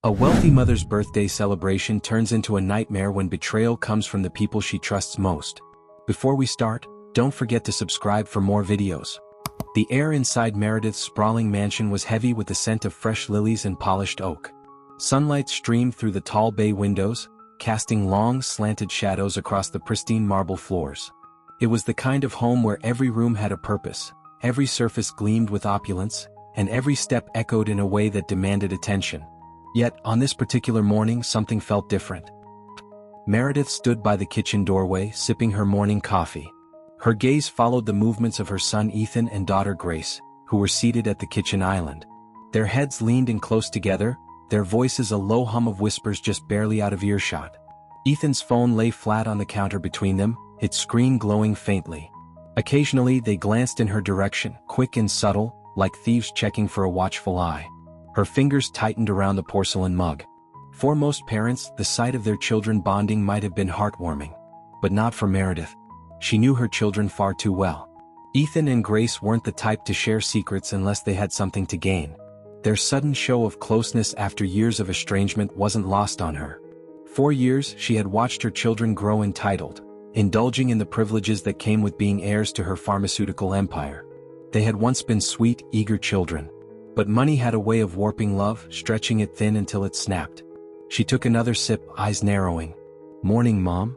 A wealthy mother's birthday celebration turns into a nightmare when betrayal comes from the people she trusts most. Before we start, don't forget to subscribe for more videos. The air inside Meredith's sprawling mansion was heavy with the scent of fresh lilies and polished oak. Sunlight streamed through the tall bay windows, casting long, slanted shadows across the pristine marble floors. It was the kind of home where every room had a purpose, every surface gleamed with opulence, and every step echoed in a way that demanded attention. Yet, on this particular morning, something felt different. Meredith stood by the kitchen doorway, sipping her morning coffee. Her gaze followed the movements of her son Ethan and daughter Grace, who were seated at the kitchen island. Their heads leaned in close together, their voices a low hum of whispers just barely out of earshot. Ethan's phone lay flat on the counter between them, its screen glowing faintly. Occasionally they glanced in her direction, quick and subtle, like thieves checking for a watchful eye. Her fingers tightened around the porcelain mug. For most parents, the sight of their children bonding might have been heartwarming. But not for Meredith. She knew her children far too well. Ethan and Grace weren't the type to share secrets unless they had something to gain. Their sudden show of closeness after years of estrangement wasn't lost on her. For years, she had watched her children grow entitled, indulging in the privileges that came with being heirs to her pharmaceutical empire. They had once been sweet, eager children. But money had a way of warping love, stretching it thin until it snapped. She took another sip, eyes narrowing. "Morning, Mom?"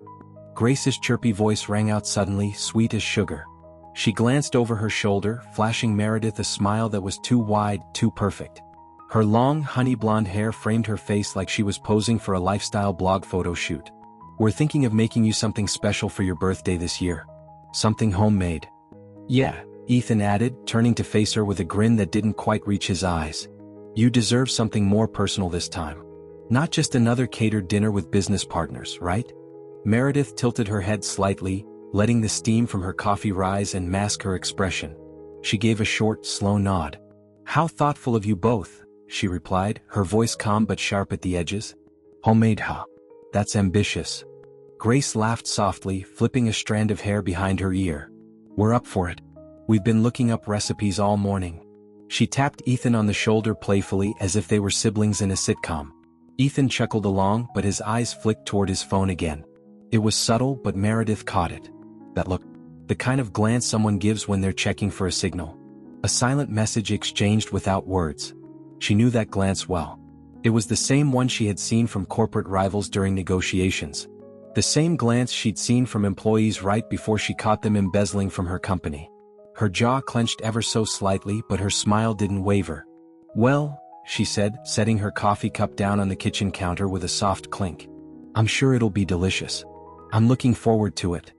Grace's chirpy voice rang out suddenly, sweet as sugar. She glanced over her shoulder, flashing Meredith a smile that was too wide, too perfect. Her long, honey blonde hair framed her face like she was posing for a lifestyle blog photo shoot. "We're thinking of making you something special for your birthday this year. Something homemade." "Yeah," Ethan added, turning to face her with a grin that didn't quite reach his eyes. "You deserve something more personal this time. Not just another catered dinner with business partners, right?" Meredith tilted her head slightly, letting the steam from her coffee rise and mask her expression. She gave a short, slow nod. "How thoughtful of you both," she replied, her voice calm but sharp at the edges. "Homemade, huh? That's ambitious." Grace laughed softly, flipping a strand of hair behind her ear. "We're up for it. We've been looking up recipes all morning." She tapped Ethan on the shoulder playfully as if they were siblings in a sitcom. Ethan chuckled along, but his eyes flicked toward his phone again. It was subtle, but Meredith caught it. That look. The kind of glance someone gives when they're checking for a signal. A silent message exchanged without words. She knew that glance well. It was the same one she had seen from corporate rivals during negotiations. The same glance she'd seen from employees right before she caught them embezzling from her company. Her jaw clenched ever so slightly, but her smile didn't waver. "Well," she said, setting her coffee cup down on the kitchen counter with a soft clink. "I'm sure it'll be delicious. I'm looking forward to it."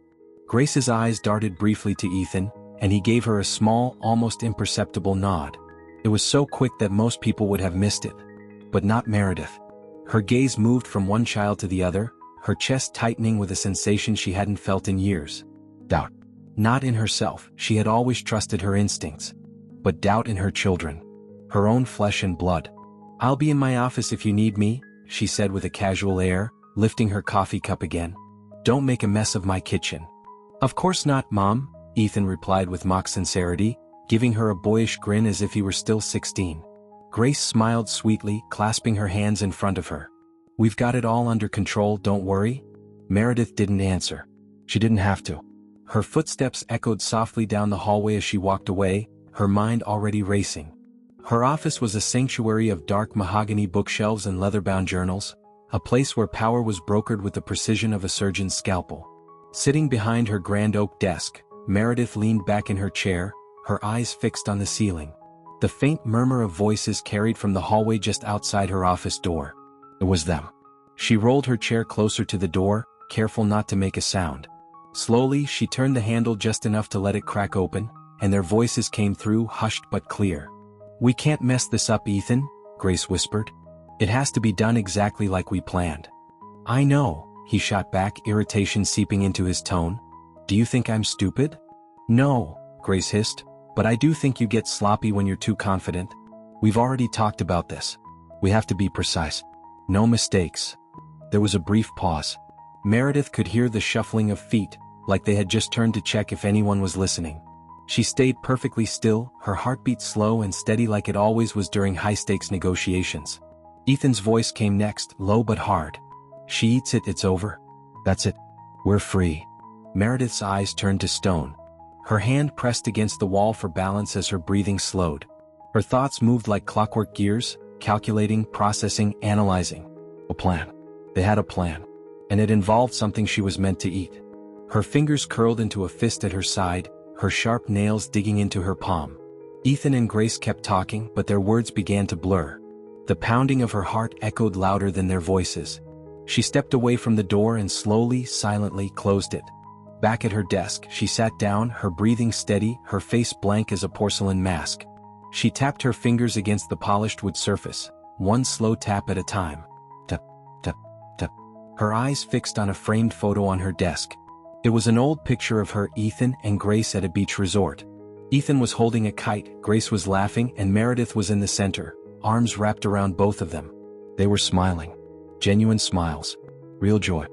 Grace's eyes darted briefly to Ethan, and he gave her a small, almost imperceptible nod. It was so quick that most people would have missed it. But not Meredith. Her gaze moved from one child to the other, her chest tightening with a sensation she hadn't felt in years. Doubt. Not in herself, she had always trusted her instincts. But doubt in her children. Her own flesh and blood. "I'll be in my office if you need me," she said with a casual air, lifting her coffee cup again. "Don't make a mess of my kitchen." "Of course not, Mom," Ethan replied with mock sincerity, giving her a boyish grin as if he were still 16. Grace smiled sweetly, clasping her hands in front of her. "We've got it all under control, don't worry." Meredith didn't answer. She didn't have to. Her footsteps echoed softly down the hallway as she walked away, her mind already racing. Her office was a sanctuary of dark mahogany bookshelves and leather-bound journals, a place where power was brokered with the precision of a surgeon's scalpel. Sitting behind her grand oak desk, Meredith leaned back in her chair, her eyes fixed on the ceiling. The faint murmur of voices carried from the hallway just outside her office door. It was them. She rolled her chair closer to the door, careful not to make a sound. Slowly, she turned the handle just enough to let it crack open, and their voices came through, hushed but clear. "We can't mess this up, Ethan," Grace whispered. "It has to be done exactly like we planned." "I know," he shot back, irritation seeping into his tone. "Do you think I'm stupid?" "No," Grace hissed, "but I do think you get sloppy when you're too confident. We've already talked about this. We have to be precise. No mistakes." There was a brief pause. Meredith could hear the shuffling of feet, like they had just turned to check if anyone was listening. She stayed perfectly still, her heartbeat slow and steady like it always was during high-stakes negotiations. Ethan's voice came next, low but hard. She eats it, it's over. That's it. We're free. Meredith's eyes turned to stone. Her hand pressed against the wall for balance as her breathing slowed. Her thoughts moved like clockwork gears, calculating, processing, analyzing. A plan. They had a plan. And it involved something she was meant to eat. Her fingers curled into a fist at her side, her sharp nails digging into her palm. Ethan and Grace kept talking, but their words began to blur. The pounding of her heart echoed louder than their voices. She stepped away from the door and slowly, silently closed it. Back at her desk, she sat down, her breathing steady, her face blank as a porcelain mask. She tapped her fingers against the polished wood surface, one slow tap at a time. Tap, tap, tap. Her eyes fixed on a framed photo on her desk. It was an old picture of her, Ethan, and Grace at a beach resort. Ethan was holding a kite, Grace was laughing, and Meredith was in the center, arms wrapped around both of them. They were smiling. Genuine smiles. Real joy.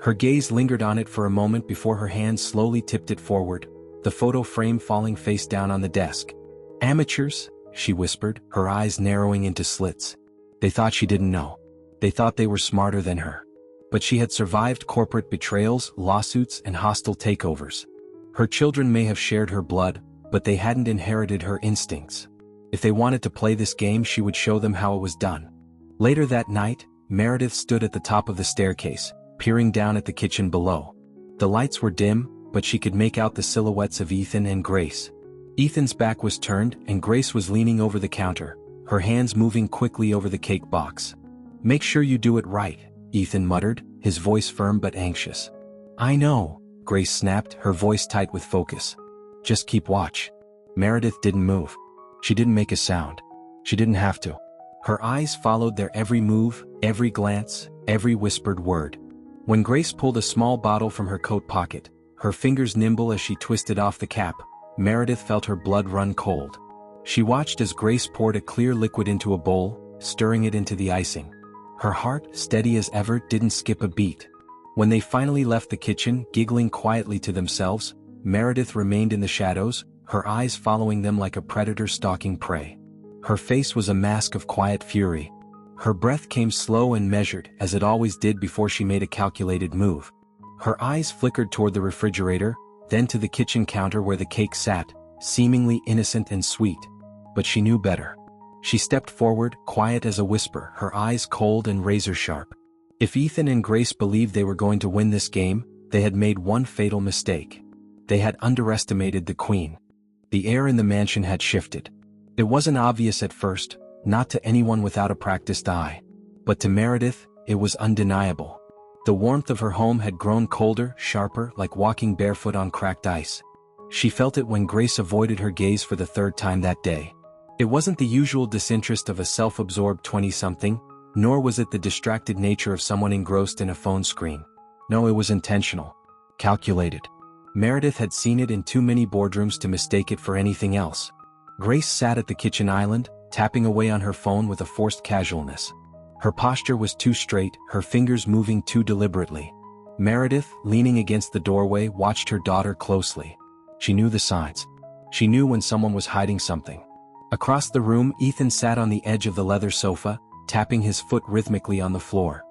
Her gaze lingered on it for a moment before her hand slowly tipped it forward, the photo frame falling face down on the desk. Amateurs, she whispered, her eyes narrowing into slits. They thought she didn't know. They thought they were smarter than her. But she had survived corporate betrayals, lawsuits, and hostile takeovers. Her children may have shared her blood, but they hadn't inherited her instincts. If they wanted to play this game, she would show them how it was done. Later that night, Meredith stood at the top of the staircase, peering down at the kitchen below. The lights were dim, but she could make out the silhouettes of Ethan and Grace. Ethan's back was turned, and Grace was leaning over the counter, her hands moving quickly over the cake box. "Make sure you do it right," Ethan muttered, his voice firm but anxious. "I know," Grace snapped, her voice tight with focus. "Just keep watch." Meredith didn't move. She didn't make a sound. She didn't have to. Her eyes followed their every move, every glance, every whispered word. When Grace pulled a small bottle from her coat pocket, her fingers nimble as she twisted off the cap, Meredith felt her blood run cold. She watched as Grace poured a clear liquid into a bowl, stirring it into the icing. Her heart, steady as ever, didn't skip a beat. When they finally left the kitchen, giggling quietly to themselves, Meredith remained in the shadows, her eyes following them like a predator stalking prey. Her face was a mask of quiet fury. Her breath came slow and measured, as it always did before she made a calculated move. Her eyes flickered toward the refrigerator, then to the kitchen counter where the cake sat, seemingly innocent and sweet. But she knew better. She stepped forward, quiet as a whisper, her eyes cold and razor-sharp. If Ethan and Grace believed they were going to win this game, they had made one fatal mistake. They had underestimated the queen. The air in the mansion had shifted. It wasn't obvious at first, not to anyone without a practiced eye. But to Meredith, it was undeniable. The warmth of her home had grown colder, sharper, like walking barefoot on cracked ice. She felt it when Grace avoided her gaze for the third time that day. It wasn't the usual disinterest of a self-absorbed 20-something, nor was it the distracted nature of someone engrossed in a phone screen. No, it was intentional. Calculated. Meredith had seen it in too many boardrooms to mistake it for anything else. Grace sat at the kitchen island, tapping away on her phone with a forced casualness. Her posture was too straight, her fingers moving too deliberately. Meredith, leaning against the doorway, watched her daughter closely. She knew the signs. She knew when someone was hiding something. Across the room, Ethan sat on the edge of the leather sofa, tapping his foot rhythmically on the floor.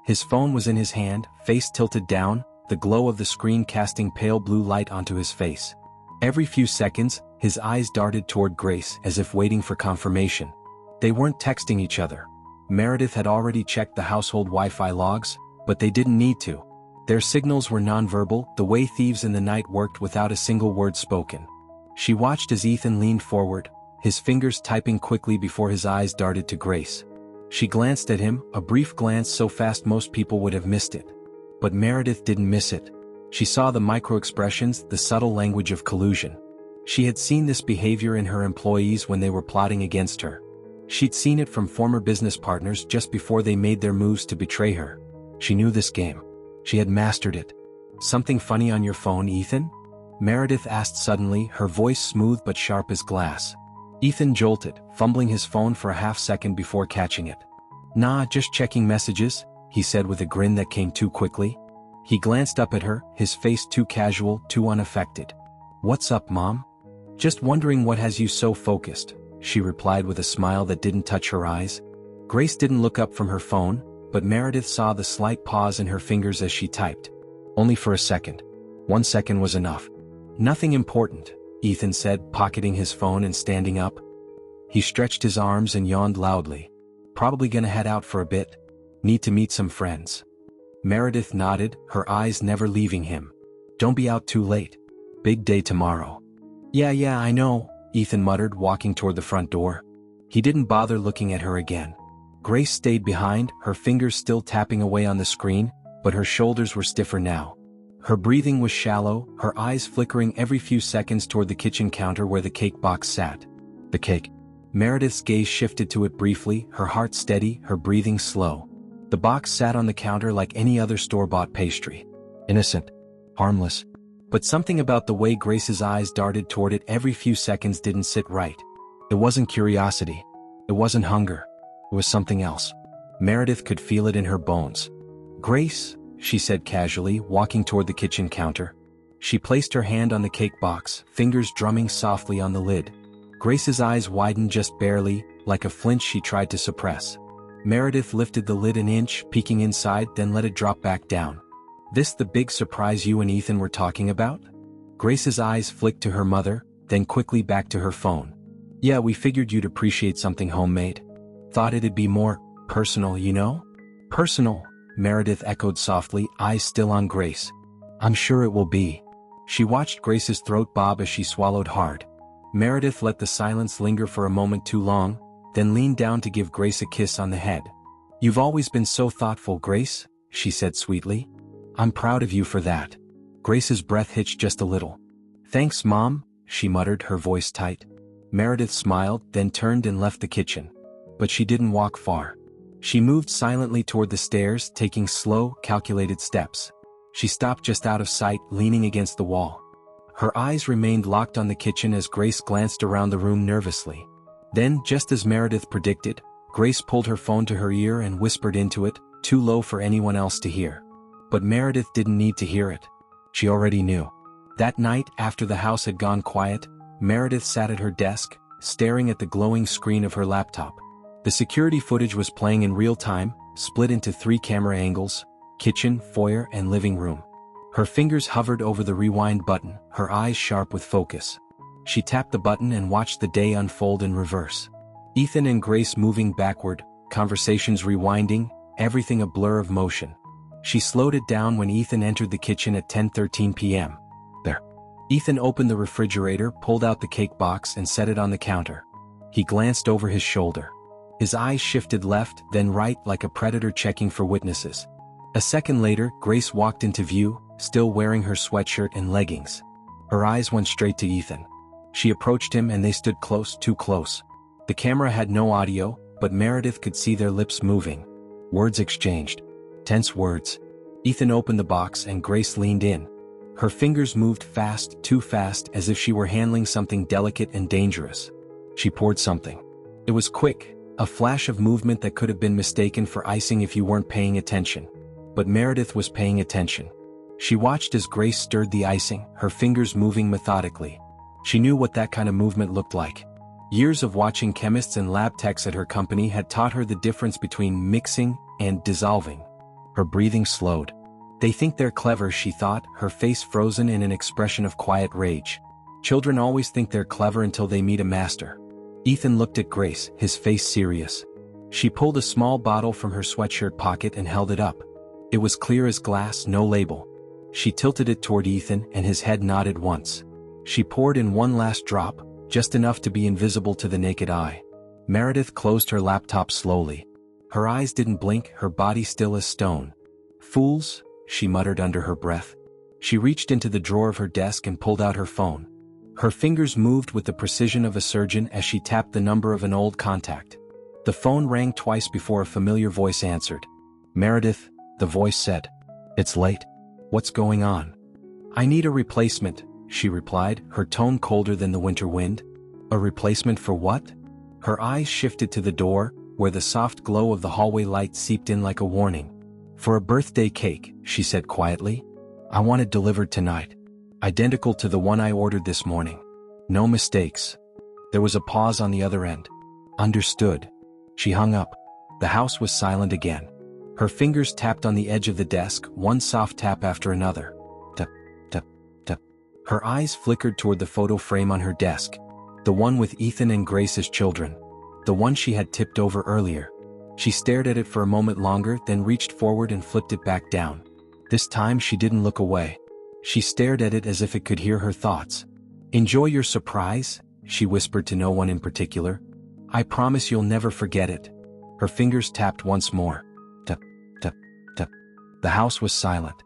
His phone was in his hand, face tilted down, the glow of the screen casting pale blue light onto his face. Every few seconds, his eyes darted toward Grace as if waiting for confirmation. They weren't texting each other. Meredith had already checked the household Wi-Fi logs, but they didn't need to. Their signals were nonverbal, the way thieves in the night worked without a single word spoken. She watched as Ethan leaned forward, his fingers typing quickly before his eyes darted to Grace. She glanced at him, a brief glance so fast most people would have missed it. But Meredith didn't miss it. She saw the micro-expressions, the subtle language of collusion. She had seen this behavior in her employees when they were plotting against her. She'd seen it from former business partners just before they made their moves to betray her. She knew this game. She had mastered it. "Something funny on your phone, Ethan?" Meredith asked suddenly, her voice smooth but sharp as glass. Ethan jolted, fumbling his phone for a half-second before catching it. "Nah, just checking messages," he said with a grin that came too quickly. He glanced up at her, his face too casual, too unaffected. "What's up, Mom?" "Just wondering what has you so focused," she replied with a smile that didn't touch her eyes. Grace didn't look up from her phone, but Meredith saw the slight pause in her fingers as she typed. Only for a second. 1 second was enough. Nothing important, Ethan said, pocketing his phone and standing up. He stretched his arms and yawned loudly. Probably gonna head out for a bit. Need to meet some friends. Meredith nodded, her eyes never leaving him. Don't be out too late. Big day tomorrow. Yeah, I know, Ethan muttered, walking toward the front door. He didn't bother looking at her again. Grace stayed behind, her fingers still tapping away on the screen, but her shoulders were stiffer now. Her breathing was shallow, her eyes flickering every few seconds toward the kitchen counter where the cake box sat. The cake. Meredith's gaze shifted to it briefly, her heart steady, her breathing slow. The box sat on the counter like any other store-bought pastry. Innocent. Harmless. But something about the way Grace's eyes darted toward it every few seconds didn't sit right. It wasn't curiosity. It wasn't hunger. It was something else. Meredith could feel it in her bones. Grace, she said casually, walking toward the kitchen counter. She placed her hand on the cake box, fingers drumming softly on the lid. Grace's eyes widened just barely, like a flinch she tried to suppress. Meredith lifted the lid an inch, peeking inside, then let it drop back down. This the big surprise you and Ethan were talking about? Grace's eyes flicked to her mother, then quickly back to her phone. Yeah, we figured you'd appreciate something homemade. Thought it'd be more personal, you know? Personal, Meredith echoed softly, eyes still on Grace. I'm sure it will be. She watched Grace's throat bob as she swallowed hard. Meredith let the silence linger for a moment too long, then leaned down to give Grace a kiss on the head. You've always been so thoughtful, Grace, she said sweetly. I'm proud of you for that. Grace's breath hitched just a little. Thanks, Mom, she muttered, her voice tight. Meredith smiled, then turned and left the kitchen. But she didn't walk far. She moved silently toward the stairs, taking slow, calculated steps. She stopped just out of sight, leaning against the wall. Her eyes remained locked on the kitchen as Grace glanced around the room nervously. Then, just as Meredith predicted, Grace pulled her phone to her ear and whispered into it, too low for anyone else to hear. But Meredith didn't need to hear it. She already knew. That night, after the house had gone quiet, Meredith sat at her desk, staring at the glowing screen of her laptop. The security footage was playing in real time, split into 3 camera angles: kitchen, foyer, and living room. Her fingers hovered over the rewind button, her eyes sharp with focus. She tapped the button and watched the day unfold in reverse. Ethan and Grace moving backward, conversations rewinding, everything a blur of motion. She slowed it down when Ethan entered the kitchen at 10:13 p.m. There. Ethan opened the refrigerator, pulled out the cake box and set it on the counter. He glanced over his shoulder. His eyes shifted left, then right like a predator checking for witnesses. A second later, Grace walked into view, still wearing her sweatshirt and leggings. Her eyes went straight to Ethan. She approached him and they stood close, too close. The camera had no audio, but Meredith could see their lips moving. Words exchanged. Tense words. Ethan opened the box and Grace leaned in. Her fingers moved fast, too fast, as if she were handling something delicate and dangerous. She poured something. It was quick, a flash of movement that could have been mistaken for icing if you weren't paying attention. But Meredith was paying attention. She watched as Grace stirred the icing, her fingers moving methodically. She knew what that kind of movement looked like. Years of watching chemists and lab techs at her company had taught her the difference between mixing and dissolving. Her breathing slowed. They think they're clever, she thought, her face frozen in an expression of quiet rage. Children always think they're clever until they meet a master. Ethan looked at Grace, his face serious. She pulled a small bottle from her sweatshirt pocket and held it up. It was clear as glass, no label. She tilted it toward Ethan and his head nodded once. She poured in one last drop, just enough to be invisible to the naked eye. Meredith closed her laptop slowly. Her eyes didn't blink, her body still as stone. Fools, she muttered under her breath. She reached into the drawer of her desk and pulled out her phone. Her fingers moved with the precision of a surgeon as she tapped the number of an old contact. The phone rang twice before a familiar voice answered. Meredith, the voice said. It's late. What's going on? I need a replacement, she replied, her tone colder than the winter wind. A replacement for what? Her eyes shifted to the door, where the soft glow of the hallway light seeped in like a warning. For a birthday cake, she said quietly. I want it delivered tonight. Identical to the one I ordered this morning. No mistakes. There was a pause on the other end. Understood. She hung up. The house was silent again. Her fingers tapped on the edge of the desk, one soft tap after another. Tap, tap, tap. Her eyes flickered toward the photo frame on her desk. The one with Ethan and Grace as children. The one she had tipped over earlier. She stared at it for a moment longer, then reached forward and flipped it back down. This time she didn't look away. She stared at it as if it could hear her thoughts. "Enjoy your surprise," she whispered to no one in particular. "I promise you'll never forget it." Her fingers tapped once more. Tap, tap, tap. The house was silent.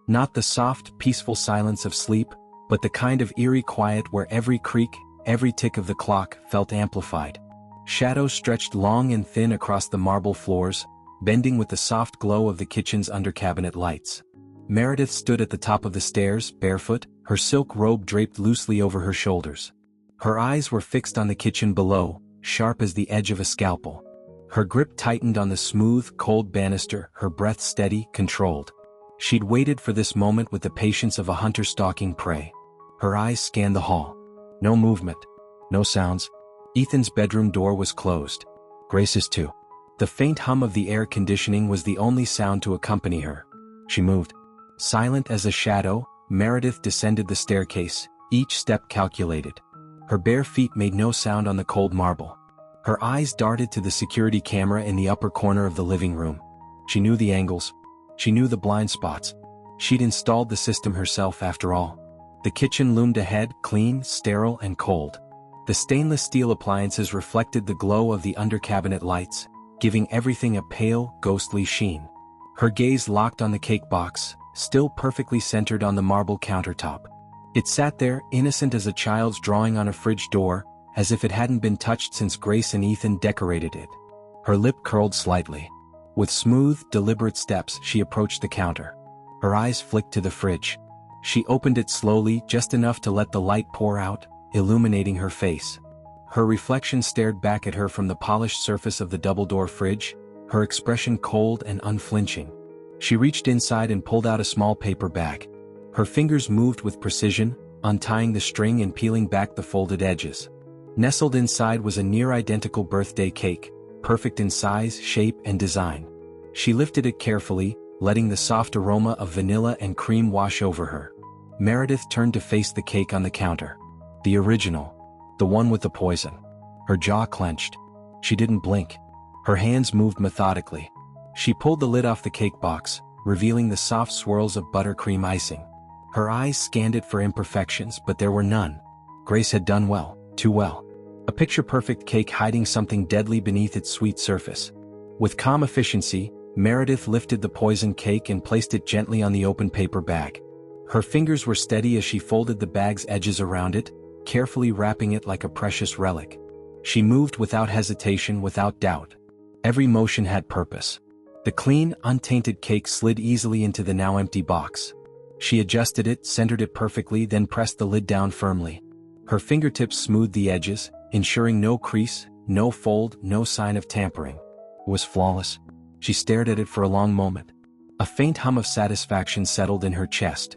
Not the soft, peaceful silence of sleep, but the kind of eerie quiet where every creak, every tick of the clock felt amplified. Shadows stretched long and thin across the marble floors, bending with the soft glow of the kitchen's under-cabinet lights. Meredith stood at the top of the stairs, barefoot, her silk robe draped loosely over her shoulders. Her eyes were fixed on the kitchen below, sharp as the edge of a scalpel. Her grip tightened on the smooth, cold banister, her breath steady, controlled. She'd waited for this moment with the patience of a hunter stalking prey. Her eyes scanned the hall. No movement. No sounds. Ethan's bedroom door was closed. Grace's too. The faint hum of the air conditioning was the only sound to accompany her. She moved. Silent as a shadow, Meredith descended the staircase, each step calculated. Her bare feet made no sound on the cold marble. Her eyes darted to the security camera in the upper corner of the living room. She knew the angles. She knew the blind spots. She'd installed the system herself after all. The kitchen loomed ahead, clean, sterile, and cold. The stainless steel appliances reflected the glow of the under-cabinet lights, giving everything a pale, ghostly sheen. Her gaze locked on the cake box, still perfectly centered on the marble countertop. It sat there, innocent as a child's drawing on a fridge door, as if it hadn't been touched since Grace and Ethan decorated it. Her lip curled slightly. With smooth, deliberate steps, she approached the counter. Her eyes flicked to the fridge. She opened it slowly, just enough to let the light pour out, illuminating her face. Her reflection stared back at her from the polished surface of the double-door fridge, her expression cold and unflinching. She reached inside and pulled out a small paper bag. Her fingers moved with precision, untying the string and peeling back the folded edges. Nestled inside was a near-identical birthday cake, perfect in size, shape, and design. She lifted it carefully, letting the soft aroma of vanilla and cream wash over her. Meredith turned to face the cake on the counter. The original. The one with the poison. Her jaw clenched. She didn't blink. Her hands moved methodically. She pulled the lid off the cake box, revealing the soft swirls of buttercream icing. Her eyes scanned it for imperfections, but there were none. Grace had done well, too well. A picture-perfect cake hiding something deadly beneath its sweet surface. With calm efficiency, Meredith lifted the poisoned cake and placed it gently on the open paper bag. Her fingers were steady as she folded the bag's edges around it, carefully wrapping it like a precious relic. She moved without hesitation, without doubt. Every motion had purpose. The clean, untainted cake slid easily into the now empty box. She adjusted it, centered it perfectly, then pressed the lid down firmly. Her fingertips smoothed the edges, ensuring no crease, no fold, no sign of tampering. It was flawless. She stared at it for a long moment. A faint hum of satisfaction settled in her chest.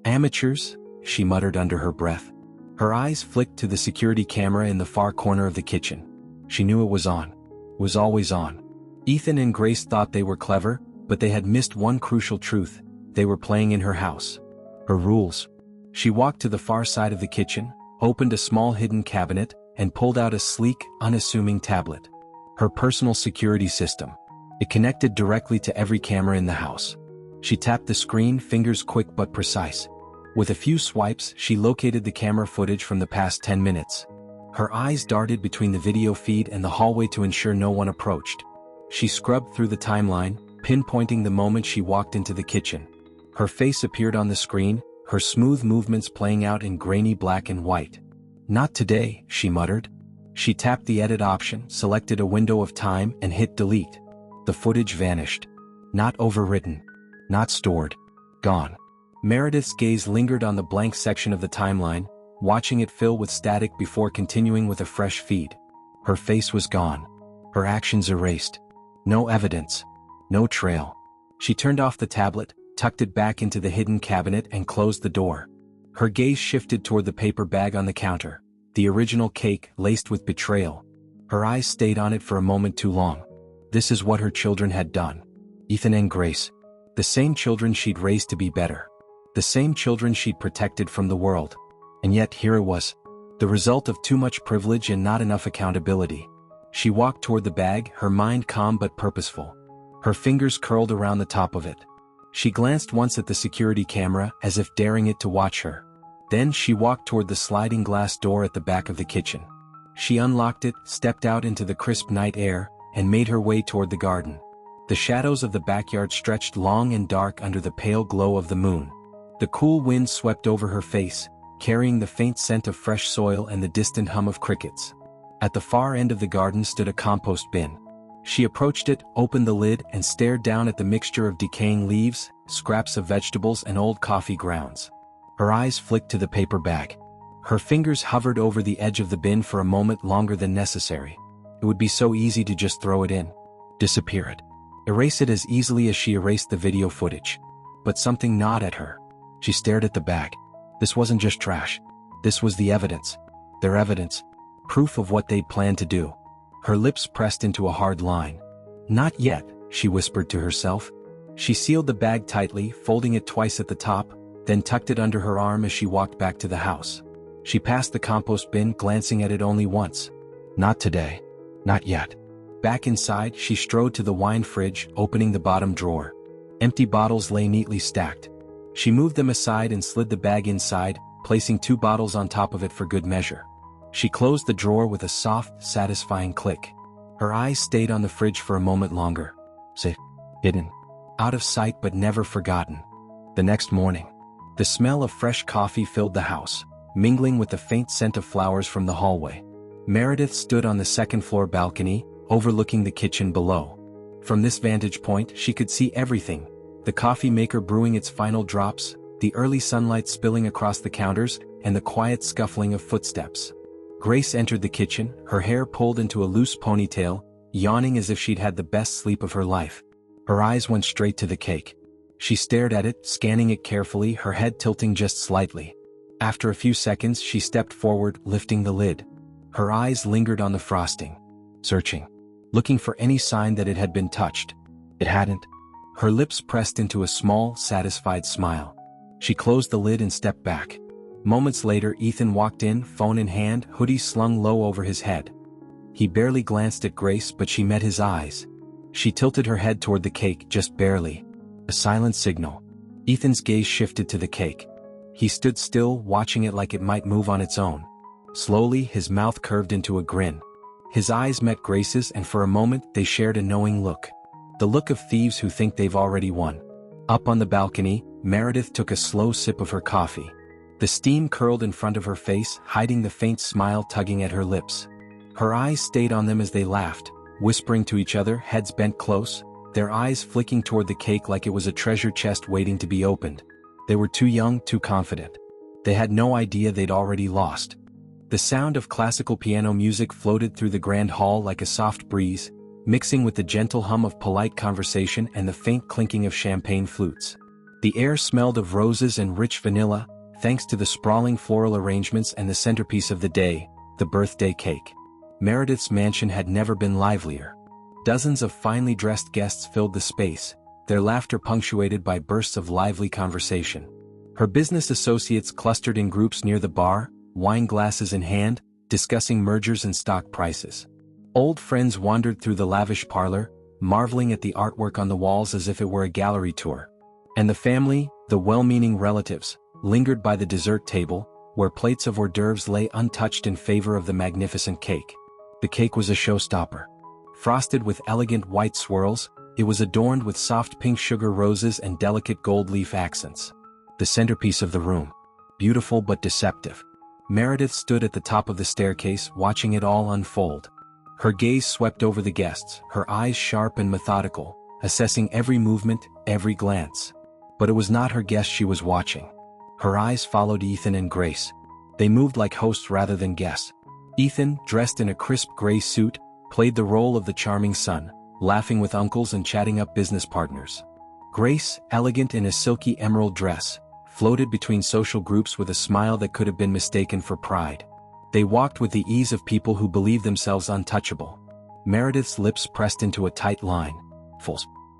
"Amateurs," she muttered under her breath. Her eyes flicked to the security camera in the far corner of the kitchen. She knew it was on. It was always on. Ethan and Grace thought they were clever, but they had missed one crucial truth. They were playing in her house. Her rules. She walked to the far side of the kitchen, opened a small hidden cabinet, and pulled out a sleek, unassuming tablet. Her personal security system. It connected directly to every camera in the house. She tapped the screen, fingers quick but precise. With a few swipes, she located the camera footage from the past 10 minutes. Her eyes darted between the video feed and the hallway to ensure no one approached. She scrubbed through the timeline, pinpointing the moment she walked into the kitchen. Her face appeared on the screen, her smooth movements playing out in grainy black and white. "Not today," she muttered. She tapped the edit option, selected a window of time, and hit delete. The footage vanished. Not overwritten. Not stored. Gone. Meredith's gaze lingered on the blank section of the timeline, watching it fill with static before continuing with a fresh feed. Her face was gone. Her actions erased. No evidence. No trail. She turned off the tablet, tucked it back into the hidden cabinet, and closed the door. Her gaze shifted toward the paper bag on the counter. The original cake, laced with betrayal. Her eyes stayed on it for a moment too long. This is what her children had done. Ethan and Grace. The same children she'd raised to be better. The same children she'd protected from the world. And yet here it was. The result of too much privilege and not enough accountability. She walked toward the bag, her mind calm but purposeful. Her fingers curled around the top of it. She glanced once at the security camera as if daring it to watch her. Then she walked toward the sliding glass door at the back of the kitchen. She unlocked it, stepped out into the crisp night air, and made her way toward the garden. The shadows of the backyard stretched long and dark under the pale glow of the moon. The cool wind swept over her face, carrying the faint scent of fresh soil and the distant hum of crickets. At the far end of the garden stood a compost bin. She approached it, opened the lid, and stared down at the mixture of decaying leaves, scraps of vegetables, and old coffee grounds. Her eyes flicked to the paper bag. Her fingers hovered over the edge of the bin for a moment longer than necessary. It would be so easy to just throw it in. Disappear it. Erase it as easily as she erased the video footage. But something gnawed at her. She stared at the bag. This wasn't just trash. This was the evidence. Their evidence. Proof of what they'd planned to do. Her lips pressed into a hard line. Not yet, she whispered to herself. She sealed the bag tightly, folding it twice at the top, then tucked it under her arm as she walked back to the house. She passed the compost bin, glancing at it only once. Not today. Not yet. Back inside, she strode to the wine fridge, opening the bottom drawer. Empty bottles lay neatly stacked. She moved them aside and slid the bag inside, placing 2 bottles on top of it for good measure. She closed the drawer with a soft, satisfying click. Her eyes stayed on the fridge for a moment longer. Safe. Hidden. Out of sight but never forgotten. The next morning, the smell of fresh coffee filled the house, mingling with the faint scent of flowers from the hallway. Meredith stood on the second-floor balcony, overlooking the kitchen below. From this vantage point, she could see everything. The coffee maker brewing its final drops, the early sunlight spilling across the counters, and the quiet scuffling of footsteps. Grace entered the kitchen, her hair pulled into a loose ponytail, yawning as if she'd had the best sleep of her life. Her eyes went straight to the cake. She stared at it, scanning it carefully, her head tilting just slightly. After a few seconds, she stepped forward, lifting the lid. Her eyes lingered on the frosting. Searching. Looking for any sign that it had been touched. It hadn't. Her lips pressed into a small, satisfied smile. She closed the lid and stepped back. Moments later, Ethan walked in, phone in hand, hoodie slung low over his head. He barely glanced at Grace, but she met his eyes. She tilted her head toward the cake, just barely. A silent signal. Ethan's gaze shifted to the cake. He stood still, watching it like it might move on its own. Slowly, his mouth curved into a grin. His eyes met Grace's, and for a moment, they shared a knowing look. The look of thieves who think they've already won. Up on the balcony, Meredith took a slow sip of her coffee. The steam curled in front of her face, hiding the faint smile tugging at her lips. Her eyes stayed on them as they laughed, whispering to each other, heads bent close, their eyes flicking toward the cake like it was a treasure chest waiting to be opened. They were too young, too confident. They had no idea they'd already lost. The sound of classical piano music floated through the grand hall like a soft breeze, mixing with the gentle hum of polite conversation and the faint clinking of champagne flutes. The air smelled of roses and rich vanilla, thanks to the sprawling floral arrangements and the centerpiece of the day, the birthday cake. Meredith's mansion had never been livelier. Dozens of finely dressed guests filled the space, their laughter punctuated by bursts of lively conversation. Her business associates clustered in groups near the bar, wine glasses in hand, discussing mergers and stock prices. Old friends wandered through the lavish parlor, marveling at the artwork on the walls as if it were a gallery tour. And the family, the well-meaning relatives, lingered by the dessert table, where plates of hors d'oeuvres lay untouched in favor of the magnificent cake. The cake was a showstopper. Frosted with elegant white swirls, it was adorned with soft pink sugar roses and delicate gold leaf accents. The centerpiece of the room. Beautiful but deceptive. Meredith stood at the top of the staircase, watching it all unfold. Her gaze swept over the guests, her eyes sharp and methodical, assessing every movement, every glance. But it was not her guests she was watching. Her eyes followed Ethan and Grace. They moved like hosts rather than guests. Ethan, dressed in a crisp gray suit, played the role of the charming son, laughing with uncles and chatting up business partners. Grace, elegant in a silky emerald dress, floated between social groups with a smile that could have been mistaken for pride. They walked with the ease of people who believe themselves untouchable. Meredith's lips pressed into a tight line. Full.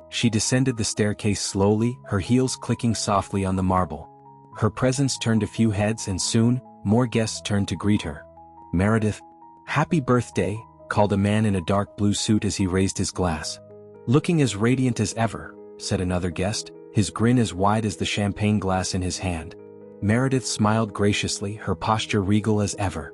She descended the staircase slowly, her heels clicking softly on the marble. Her presence turned a few heads and soon, more guests turned to greet her. Meredith, happy birthday, called a man in a dark blue suit as he raised his glass. Looking as radiant as ever, said another guest, his grin as wide as the champagne glass in his hand. Meredith smiled graciously, her posture regal as ever.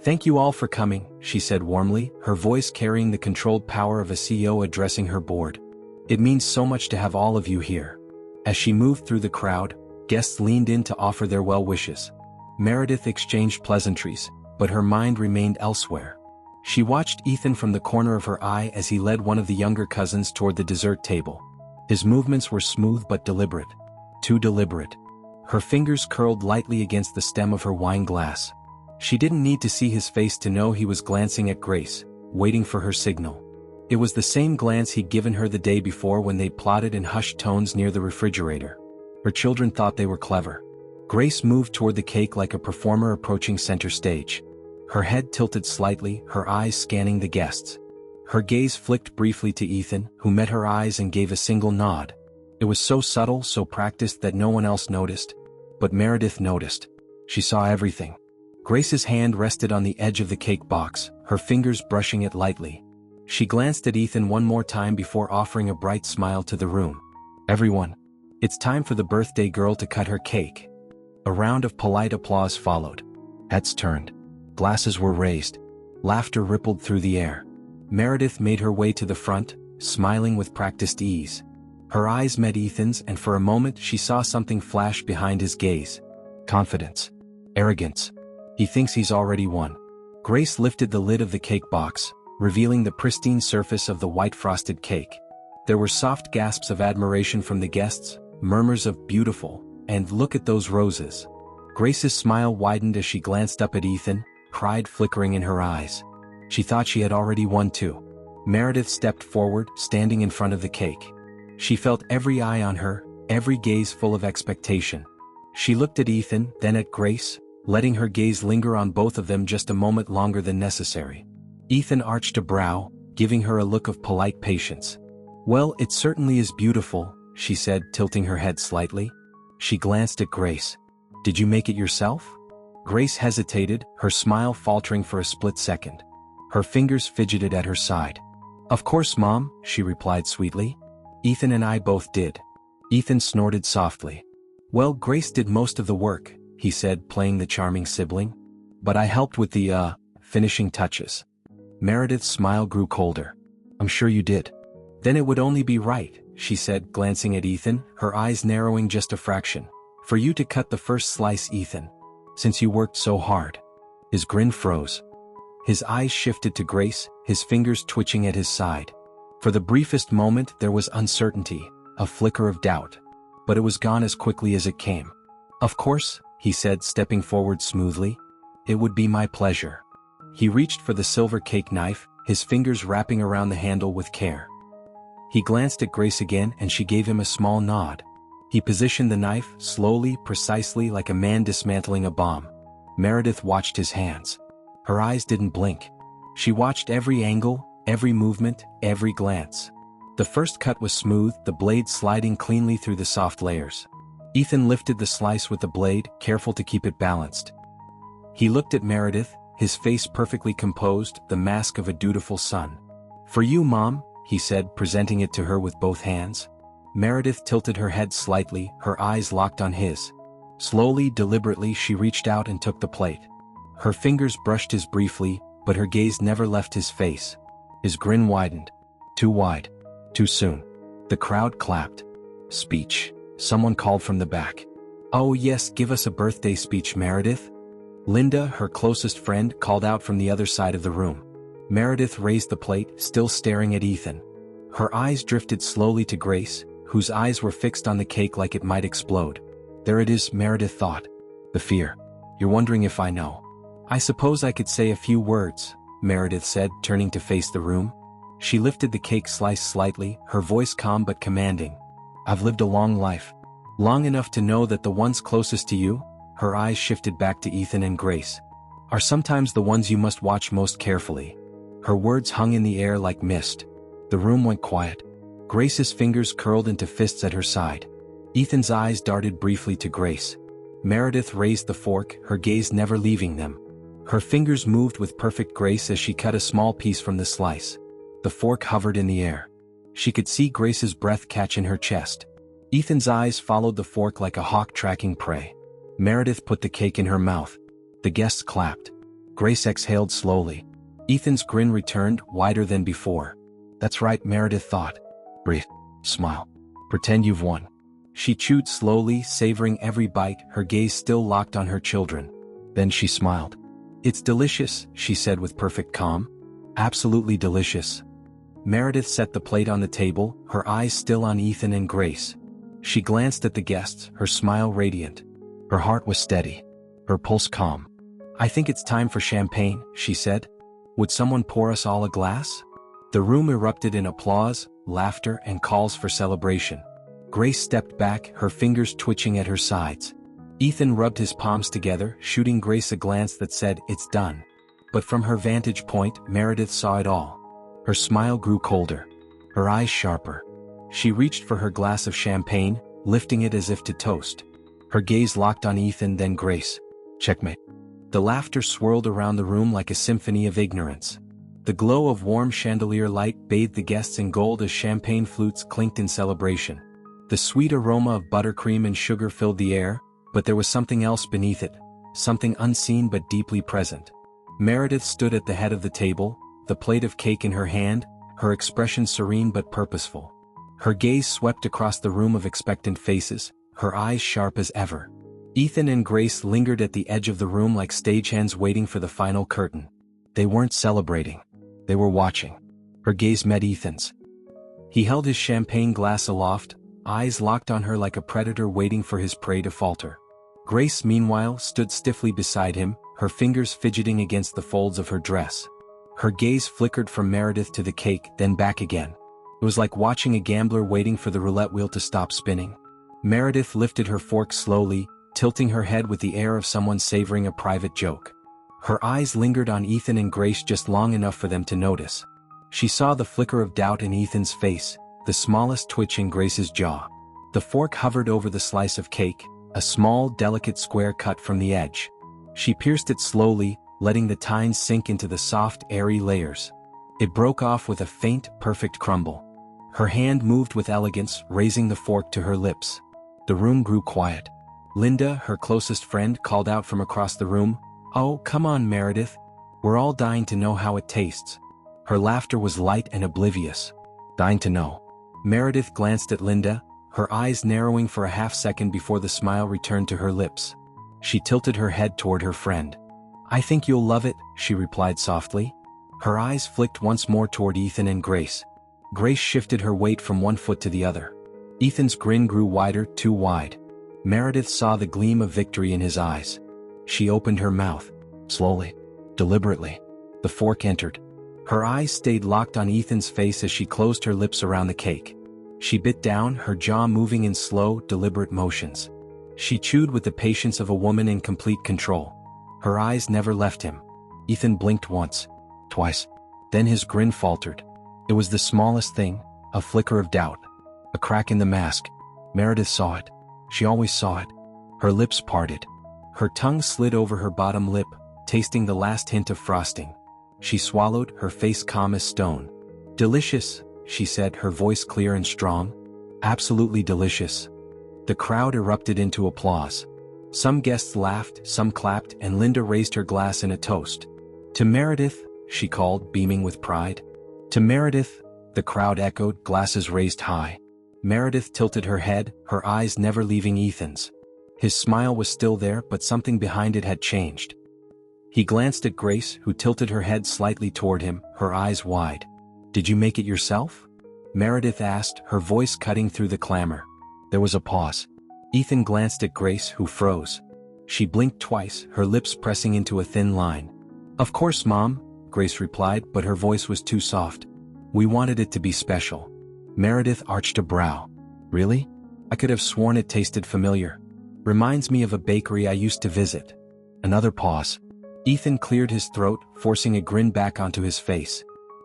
Thank you all for coming, she said warmly, her voice carrying the controlled power of a CEO addressing her board. It means so much to have all of you here. As she moved through the crowd, guests leaned in to offer their well wishes. Meredith exchanged pleasantries, but her mind remained elsewhere. She watched Ethan from the corner of her eye as he led one of the younger cousins toward the dessert table. His movements were smooth but deliberate. Too deliberate. Her fingers curled lightly against the stem of her wine glass. She didn't need to see his face to know he was glancing at Grace, waiting for her signal. It was the same glance he'd given her the day before when they plotted in hushed tones near the refrigerator. Her children thought they were clever. Grace moved toward the cake like a performer approaching center stage. Her head tilted slightly, her eyes scanning the guests. Her gaze flicked briefly to Ethan, who met her eyes and gave a single nod. It was so subtle, so practiced that no one else noticed. But Meredith noticed. She saw everything. Grace's hand rested on the edge of the cake box, her fingers brushing it lightly. She glanced at Ethan one more time before offering a bright smile to the room. Everyone, it's time for the birthday girl to cut her cake. A round of polite applause followed. Heads turned. Glasses were raised. Laughter rippled through the air. Meredith made her way to the front, smiling with practiced ease. Her eyes met Ethan's and for a moment she saw something flash behind his gaze. Confidence. Arrogance. He thinks he's already won. Grace lifted the lid of the cake box, revealing the pristine surface of the white frosted cake. There were soft gasps of admiration from the guests, murmurs of beautiful, and look at those roses. Grace's smile widened as she glanced up at Ethan, pride flickering in her eyes. She thought she had already won too. Meredith stepped forward, standing in front of the cake. She felt every eye on her, every gaze full of expectation. She looked at Ethan, then at Grace, letting her gaze linger on both of them just a moment longer than necessary. Ethan arched a brow, giving her a look of polite patience. Well, it certainly is beautiful, she said, tilting her head slightly. She glanced at Grace. Did you make it yourself? Grace hesitated, her smile faltering for a split second. Her fingers fidgeted at her side. Of course, Mom, she replied sweetly. Ethan and I both did. Ethan snorted softly. Well, Grace did most of the work, he said, playing the charming sibling. But I helped with the, finishing touches. Meredith's smile grew colder. I'm sure you did. Then it would only be right, she said, glancing at Ethan, her eyes narrowing just a fraction. For you to cut the first slice, Ethan. Since you worked so hard. His grin froze. His eyes shifted to Grace, his fingers twitching at his side. For the briefest moment there was uncertainty, a flicker of doubt. But it was gone as quickly as it came. Of course, he said, stepping forward smoothly. It would be my pleasure. He reached for the silver cake knife, his fingers wrapping around the handle with care. He glanced at Grace again and she gave him a small nod. He positioned the knife, slowly, precisely like a man dismantling a bomb. Meredith watched his hands. Her eyes didn't blink. She watched every angle, every movement, every glance. The first cut was smooth, the blade sliding cleanly through the soft layers. Ethan lifted the slice with the blade, careful to keep it balanced. He looked at Meredith, his face perfectly composed, the mask of a dutiful son. For you, Mom, he said, presenting it to her with both hands. Meredith tilted her head slightly, her eyes locked on his. Slowly, deliberately, she reached out and took the plate. Her fingers brushed his briefly, but her gaze never left his face. His grin widened. Too wide. Too soon. The crowd clapped. Speech. Someone called from the back. Oh yes, give us a birthday speech, Meredith. Linda, her closest friend, called out from the other side of the room. Meredith raised the plate, still staring at Ethan. Her eyes drifted slowly to Grace, whose eyes were fixed on the cake like it might explode. There it is, Meredith thought. The fear. You're wondering if I know. I suppose I could say a few words, Meredith said, turning to face the room. She lifted the cake slice slightly, her voice calm but commanding. I've lived a long life. Long enough to know that the ones closest to you, her eyes shifted back to Ethan and Grace, are sometimes the ones you must watch most carefully. Her words hung in the air like mist. The room went quiet. Grace's fingers curled into fists at her side. Ethan's eyes darted briefly to Grace. Meredith raised the fork, her gaze never leaving them. Her fingers moved with perfect grace as she cut a small piece from the slice. The fork hovered in the air. She could see Grace's breath catch in her chest. Ethan's eyes followed the fork like a hawk tracking prey. Meredith put the cake in her mouth. The guests clapped. Grace exhaled slowly. Ethan's grin returned, wider than before. That's right, Meredith thought. Breathe. Smile. Pretend you've won. She chewed slowly, savoring every bite, her gaze still locked on her children. Then she smiled. It's delicious, she said with perfect calm. Absolutely delicious. Meredith set the plate on the table, her eyes still on Ethan and Grace. She glanced at the guests, her smile radiant. Her heart was steady. Her pulse calm. I think it's time for champagne, she said. Would someone pour us all a glass? The room erupted in applause, laughter, and calls for celebration. Grace stepped back, her fingers twitching at her sides. Ethan rubbed his palms together, shooting Grace a glance that said, "It's done." But from her vantage point, Meredith saw it all. Her smile grew colder. Her eyes sharper. She reached for her glass of champagne, lifting it as if to toast. Her gaze locked on Ethan, then Grace. Checkmate. The laughter swirled around the room like a symphony of ignorance. The glow of warm chandelier light bathed the guests in gold as champagne flutes clinked in celebration. The sweet aroma of buttercream and sugar filled the air, but there was something else beneath it, something unseen but deeply present. Meredith stood at the head of the table, the plate of cake in her hand, her expression serene but purposeful. Her gaze swept across the room of expectant faces, her eyes sharp as ever. Ethan and Grace lingered at the edge of the room like stagehands waiting for the final curtain. They weren't celebrating. They were watching. Her gaze met Ethan's. He held his champagne glass aloft, eyes locked on her like a predator waiting for his prey to falter. Grace, meanwhile, stood stiffly beside him, her fingers fidgeting against the folds of her dress. Her gaze flickered from Meredith to the cake, then back again. It was like watching a gambler waiting for the roulette wheel to stop spinning. Meredith lifted her fork slowly, tilting her head with the air of someone savoring a private joke. Her eyes lingered on Ethan and Grace just long enough for them to notice. She saw the flicker of doubt in Ethan's face, the smallest twitch in Grace's jaw. The fork hovered over the slice of cake, a small, delicate square cut from the edge. She pierced it slowly, letting the tines sink into the soft, airy layers. It broke off with a faint, perfect crumble. Her hand moved with elegance, raising the fork to her lips. The room grew quiet. Linda, her closest friend, called out from across the room, "Oh, come on, Meredith. We're all dying to know how it tastes." Her laughter was light and oblivious. Dying to know. Meredith glanced at Linda, her eyes narrowing for a half-second before the smile returned to her lips. She tilted her head toward her friend. "I think you'll love it," she replied softly. Her eyes flicked once more toward Ethan and Grace. Grace shifted her weight from one foot to the other. Ethan's grin grew wider, too wide. Meredith saw the gleam of victory in his eyes. She opened her mouth. Slowly. Deliberately. The fork entered. Her eyes stayed locked on Ethan's face as she closed her lips around the cake. She bit down, her jaw moving in slow, deliberate motions. She chewed with the patience of a woman in complete control. Her eyes never left him. Ethan blinked once. Twice. Then his grin faltered. It was the smallest thing, a flicker of doubt. A crack in the mask. Meredith saw it. She always saw it. Her lips parted. Her tongue slid over her bottom lip, tasting the last hint of frosting. She swallowed, her face calm as stone. "Delicious," she said, her voice clear and strong. "Absolutely delicious." The crowd erupted into applause. Some guests laughed, some clapped, and Linda raised her glass in a toast. "To Meredith," she called, beaming with pride. "To Meredith," the crowd echoed, glasses raised high. Meredith tilted her head, her eyes never leaving Ethan's. His smile was still there, but something behind it had changed. He glanced at Grace, who tilted her head slightly toward him, her eyes wide. "Did you make it yourself?" Meredith asked, her voice cutting through the clamor. There was a pause. Ethan glanced at Grace, who froze. She blinked twice, her lips pressing into a thin line. "Of course, Mom," Grace replied, but her voice was too soft. "We wanted it to be special." Meredith arched a brow. "Really? I could have sworn it tasted familiar. Reminds me of a bakery I used to visit." Another pause. Ethan cleared his throat, forcing a grin back onto his face.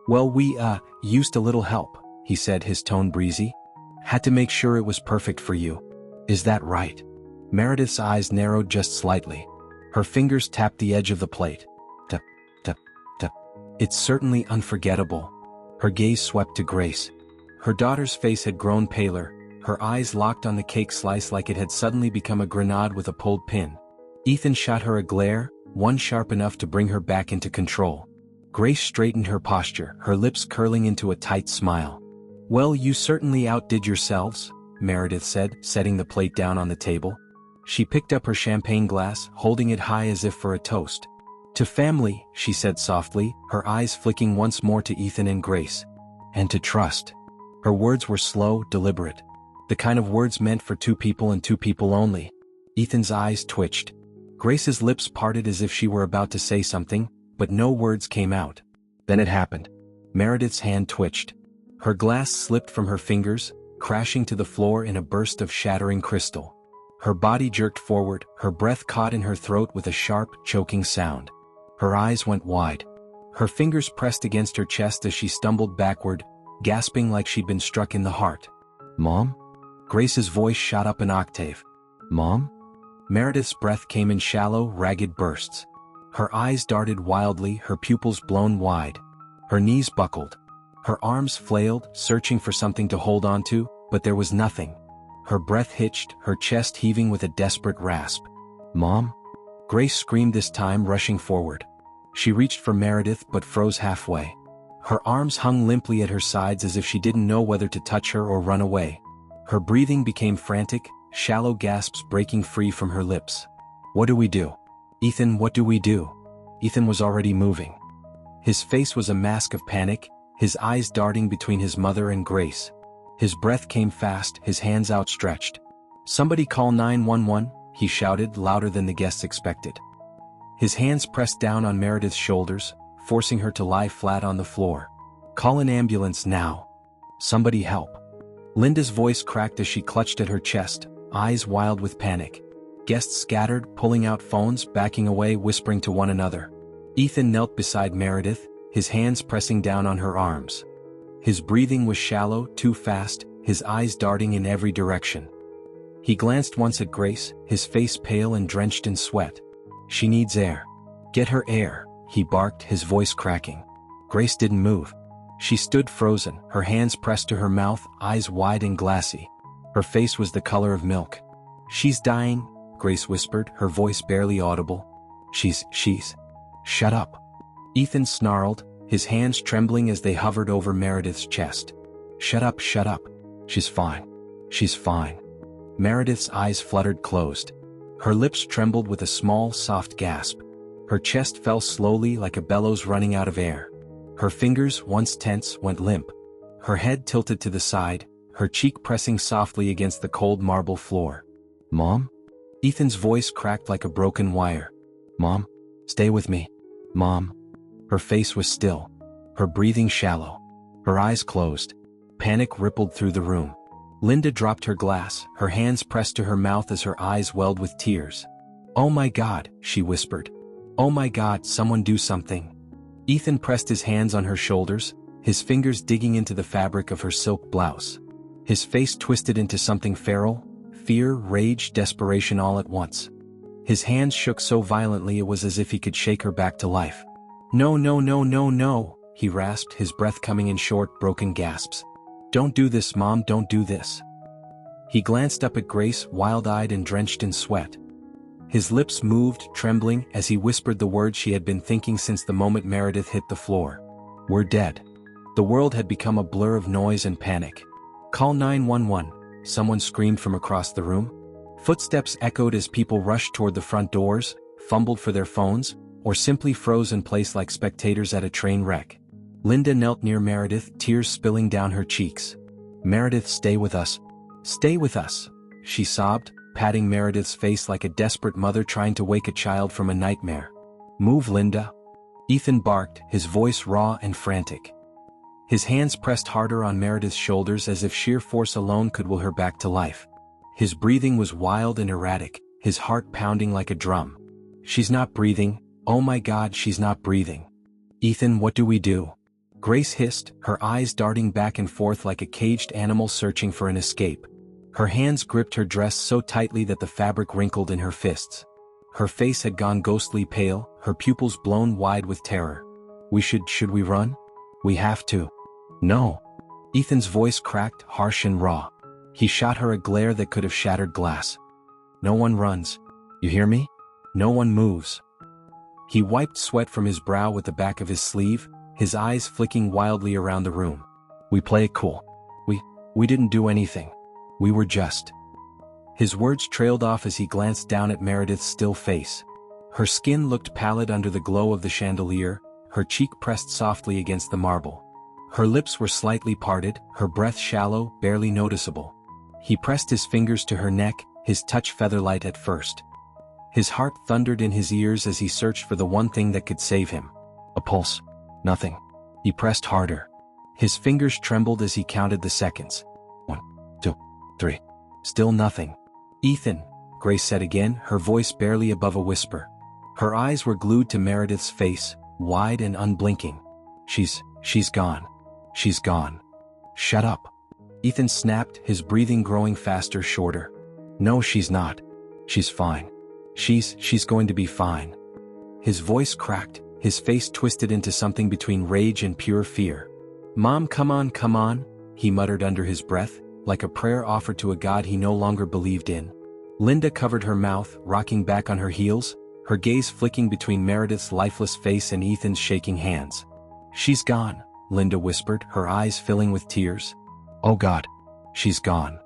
Well, we, used a little help, he said, his tone breezy. Had to make sure it was perfect for you. Is that right? Meredith's eyes narrowed just slightly. Her fingers tapped the edge of the plate. Tup, tup, tup. It's certainly unforgettable. Her gaze swept to Grace. Her daughter's face had grown paler, her eyes locked on the cake slice like it had suddenly become a grenade with a pulled pin. Ethan shot her a glare, one sharp enough to bring her back into control. Grace straightened her posture, her lips curling into a tight smile. Well, you certainly outdid yourselves, Meredith said, setting the plate down on the table. She picked up her champagne glass, holding it high as if for a toast. To family, she said softly, her eyes flicking once more to Ethan and Grace. And to trust. Her words were slow, deliberate. The kind of words meant for two people and two people only. Ethan's eyes twitched. Grace's lips parted as if she were about to say something, but no words came out. Then it happened. Meredith's hand twitched. Her glass slipped from her fingers, crashing to the floor in a burst of shattering crystal. Her body jerked forward, her breath caught in her throat with a sharp, choking sound. Her eyes went wide. Her fingers pressed against her chest as she stumbled backward, gasping like she'd been struck in the heart. Mom? Grace's voice shot up an octave. Mom? Meredith's breath came in shallow, ragged bursts. Her eyes darted wildly, her pupils blown wide. Her knees buckled. Her arms flailed, searching for something to hold onto, but there was nothing. Her breath hitched, her chest heaving with a desperate rasp. Mom? Grace screamed this time, rushing forward. She reached for Meredith but froze halfway. Her arms hung limply at her sides as if she didn't know whether to touch her or run away. Her breathing became frantic, shallow gasps breaking free from her lips. What do we do? Ethan, what do we do? Ethan was already moving. His face was a mask of panic, his eyes darting between his mother and Grace. His breath came fast, his hands outstretched. Somebody call 911, he shouted louder than the guests expected. His hands pressed down on Meredith's shoulders, forcing her to lie flat on the floor. Call an ambulance now. Somebody help. Linda's voice cracked as she clutched at her chest, eyes wild with panic. Guests scattered, pulling out phones, backing away, whispering to one another. Ethan knelt beside Meredith, his hands pressing down on her arms. His breathing was shallow, too fast, his eyes darting in every direction. He glanced once at Grace, his face pale and drenched in sweat. She needs air. Get her air, he barked, his voice cracking. Grace didn't move. She stood frozen, her hands pressed to her mouth, eyes wide and glassy. Her face was the color of milk. She's dying, Grace whispered, her voice barely audible. She's. Shut up. Ethan snarled, his hands trembling as they hovered over Meredith's chest. Shut up. She's fine. She's fine. Meredith's eyes fluttered closed. Her lips trembled with a small, soft gasp. Her chest fell slowly like a bellows running out of air. Her fingers, once tense, went limp. Her head tilted to the side, her cheek pressing softly against the cold marble floor. Mom? Ethan's voice cracked like a broken wire. Mom? Stay with me. Mom? Her face was still. Her breathing shallow. Her eyes closed. Panic rippled through the room. Linda dropped her glass, her hands pressed to her mouth as her eyes welled with tears. Oh my God, she whispered. Oh my God, someone do something. Ethan pressed his hands on her shoulders, his fingers digging into the fabric of her silk blouse. His face twisted into something feral, fear, rage, desperation all at once. His hands shook so violently it was as if he could shake her back to life. No, he rasped, his breath coming in short, broken gasps. Don't do this, Mom, don't do this. He glanced up at Grace, wild-eyed and drenched in sweat. His lips moved, trembling, as he whispered the words she had been thinking since the moment Meredith hit the floor. We're dead. The world had become a blur of noise and panic. Call 911, someone screamed from across the room. Footsteps echoed as people rushed toward the front doors, fumbled for their phones, or simply froze in place like spectators at a train wreck. Linda knelt near Meredith, tears spilling down her cheeks. Meredith, stay with us. Stay with us, she sobbed, patting Meredith's face like a desperate mother trying to wake a child from a nightmare. Move, Linda. Ethan barked, his voice raw and frantic. His hands pressed harder on Meredith's shoulders as if sheer force alone could will her back to life. His breathing was wild and erratic, his heart pounding like a drum. She's not breathing. Oh my God, she's not breathing. Ethan, what do we do? Grace hissed, her eyes darting back and forth like a caged animal searching for an escape. Her hands gripped her dress so tightly that the fabric wrinkled in her fists. Her face had gone ghostly pale, her pupils blown wide with terror. Should we run? We have to. No. Ethan's voice cracked, harsh and raw. He shot her a glare that could have shattered glass. No one runs. You hear me? No one moves. He wiped sweat from his brow with the back of his sleeve, his eyes flicking wildly around the room. We play it cool. We didn't do anything. We were just. His words trailed off as he glanced down at Meredith's still face. Her skin looked pallid under the glow of the chandelier, her cheek pressed softly against the marble. Her lips were slightly parted, her breath shallow, barely noticeable. He pressed his fingers to her neck, his touch feather-light at first. His heart thundered in his ears as he searched for the one thing that could save him. A pulse. Nothing. He pressed harder. His fingers trembled as he counted the seconds. 1, 2, 3. Still nothing. Ethan, Grace said again, her voice barely above a whisper. Her eyes were glued to Meredith's face, wide and unblinking. She's gone. She's gone. Shut up. Ethan snapped, his breathing growing faster, shorter. No, she's not. She's fine. She's going to be fine. His voice cracked, his face twisted into something between rage and pure fear. Mom, come on, he muttered under his breath, like a prayer offered to a god he no longer believed in. Linda covered her mouth, rocking back on her heels, her gaze flicking between Meredith's lifeless face and Ethan's shaking hands. She's gone, Linda whispered, her eyes filling with tears. Oh God. She's gone.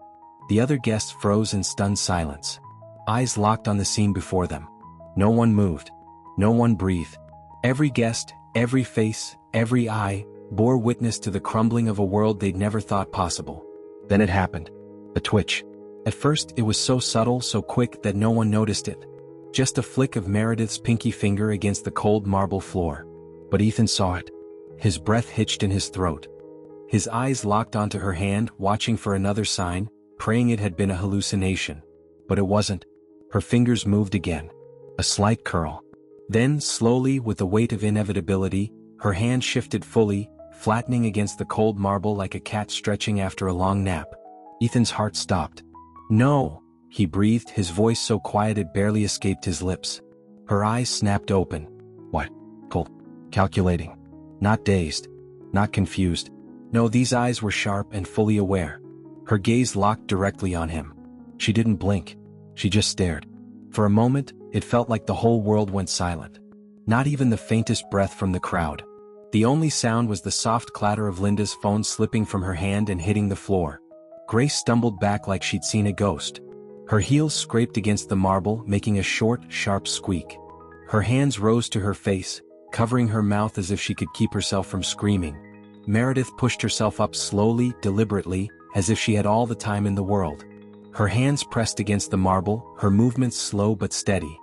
The other guests froze in stunned silence. Eyes locked on the scene before them. No one moved. No one breathed. Every guest, every face, every eye, bore witness to the crumbling of a world they'd never thought possible. Then it happened. A twitch. At first it was so subtle, so quick that no one noticed it. Just a flick of Meredith's pinky finger against the cold marble floor. But Ethan saw it. His breath hitched in his throat. His eyes locked onto her hand, watching for another sign, praying it had been a hallucination. But it wasn't. Her fingers moved again. A slight curl. Then, slowly, with the weight of inevitability, her hand shifted fully, flattening against the cold marble like a cat stretching after a long nap. Ethan's heart stopped. No, he breathed, his voice so quiet it barely escaped his lips. Her eyes snapped open. What? Cold. Calculating. Not dazed. Not confused. No, these eyes were sharp and fully aware. Her gaze locked directly on him. She didn't blink. She just stared. For a moment, it felt like the whole world went silent. Not even the faintest breath from the crowd. The only sound was the soft clatter of Linda's phone slipping from her hand and hitting the floor. Grace stumbled back like she'd seen a ghost. Her heels scraped against the marble, making a short, sharp squeak. Her hands rose to her face, covering her mouth as if she could keep herself from screaming. Meredith pushed herself up slowly, deliberately, as if she had all the time in the world. Her hands pressed against the marble, her movements slow but steady.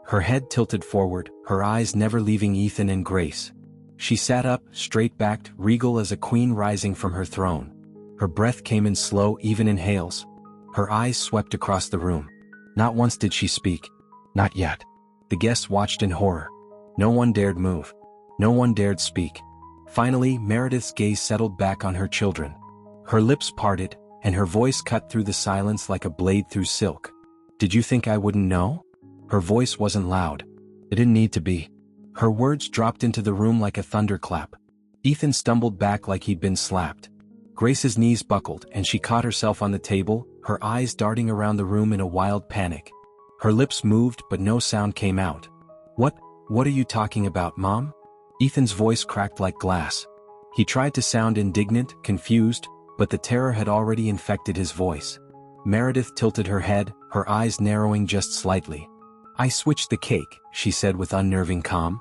Her head tilted forward, her eyes never leaving Ethan and Grace. She sat up, straight-backed, regal as a queen rising from her throne. Her breath came in slow, even inhales. Her eyes swept across the room. Not once did she speak. Not yet. The guests watched in horror. No one dared move. No one dared speak. Finally, Meredith's gaze settled back on her children. Her lips parted, and her voice cut through the silence like a blade through silk. Did you think I wouldn't know? Her voice wasn't loud. It didn't need to be. Her words dropped into the room like a thunderclap. Ethan stumbled back like he'd been slapped. Grace's knees buckled, and she caught herself on the table, her eyes darting around the room in a wild panic. Her lips moved, but no sound came out. What are you talking about, Mom? Ethan's voice cracked like glass. He tried to sound indignant, confused, but the terror had already infected his voice. Meredith tilted her head, her eyes narrowing just slightly. I switched the cake, she said with unnerving calm.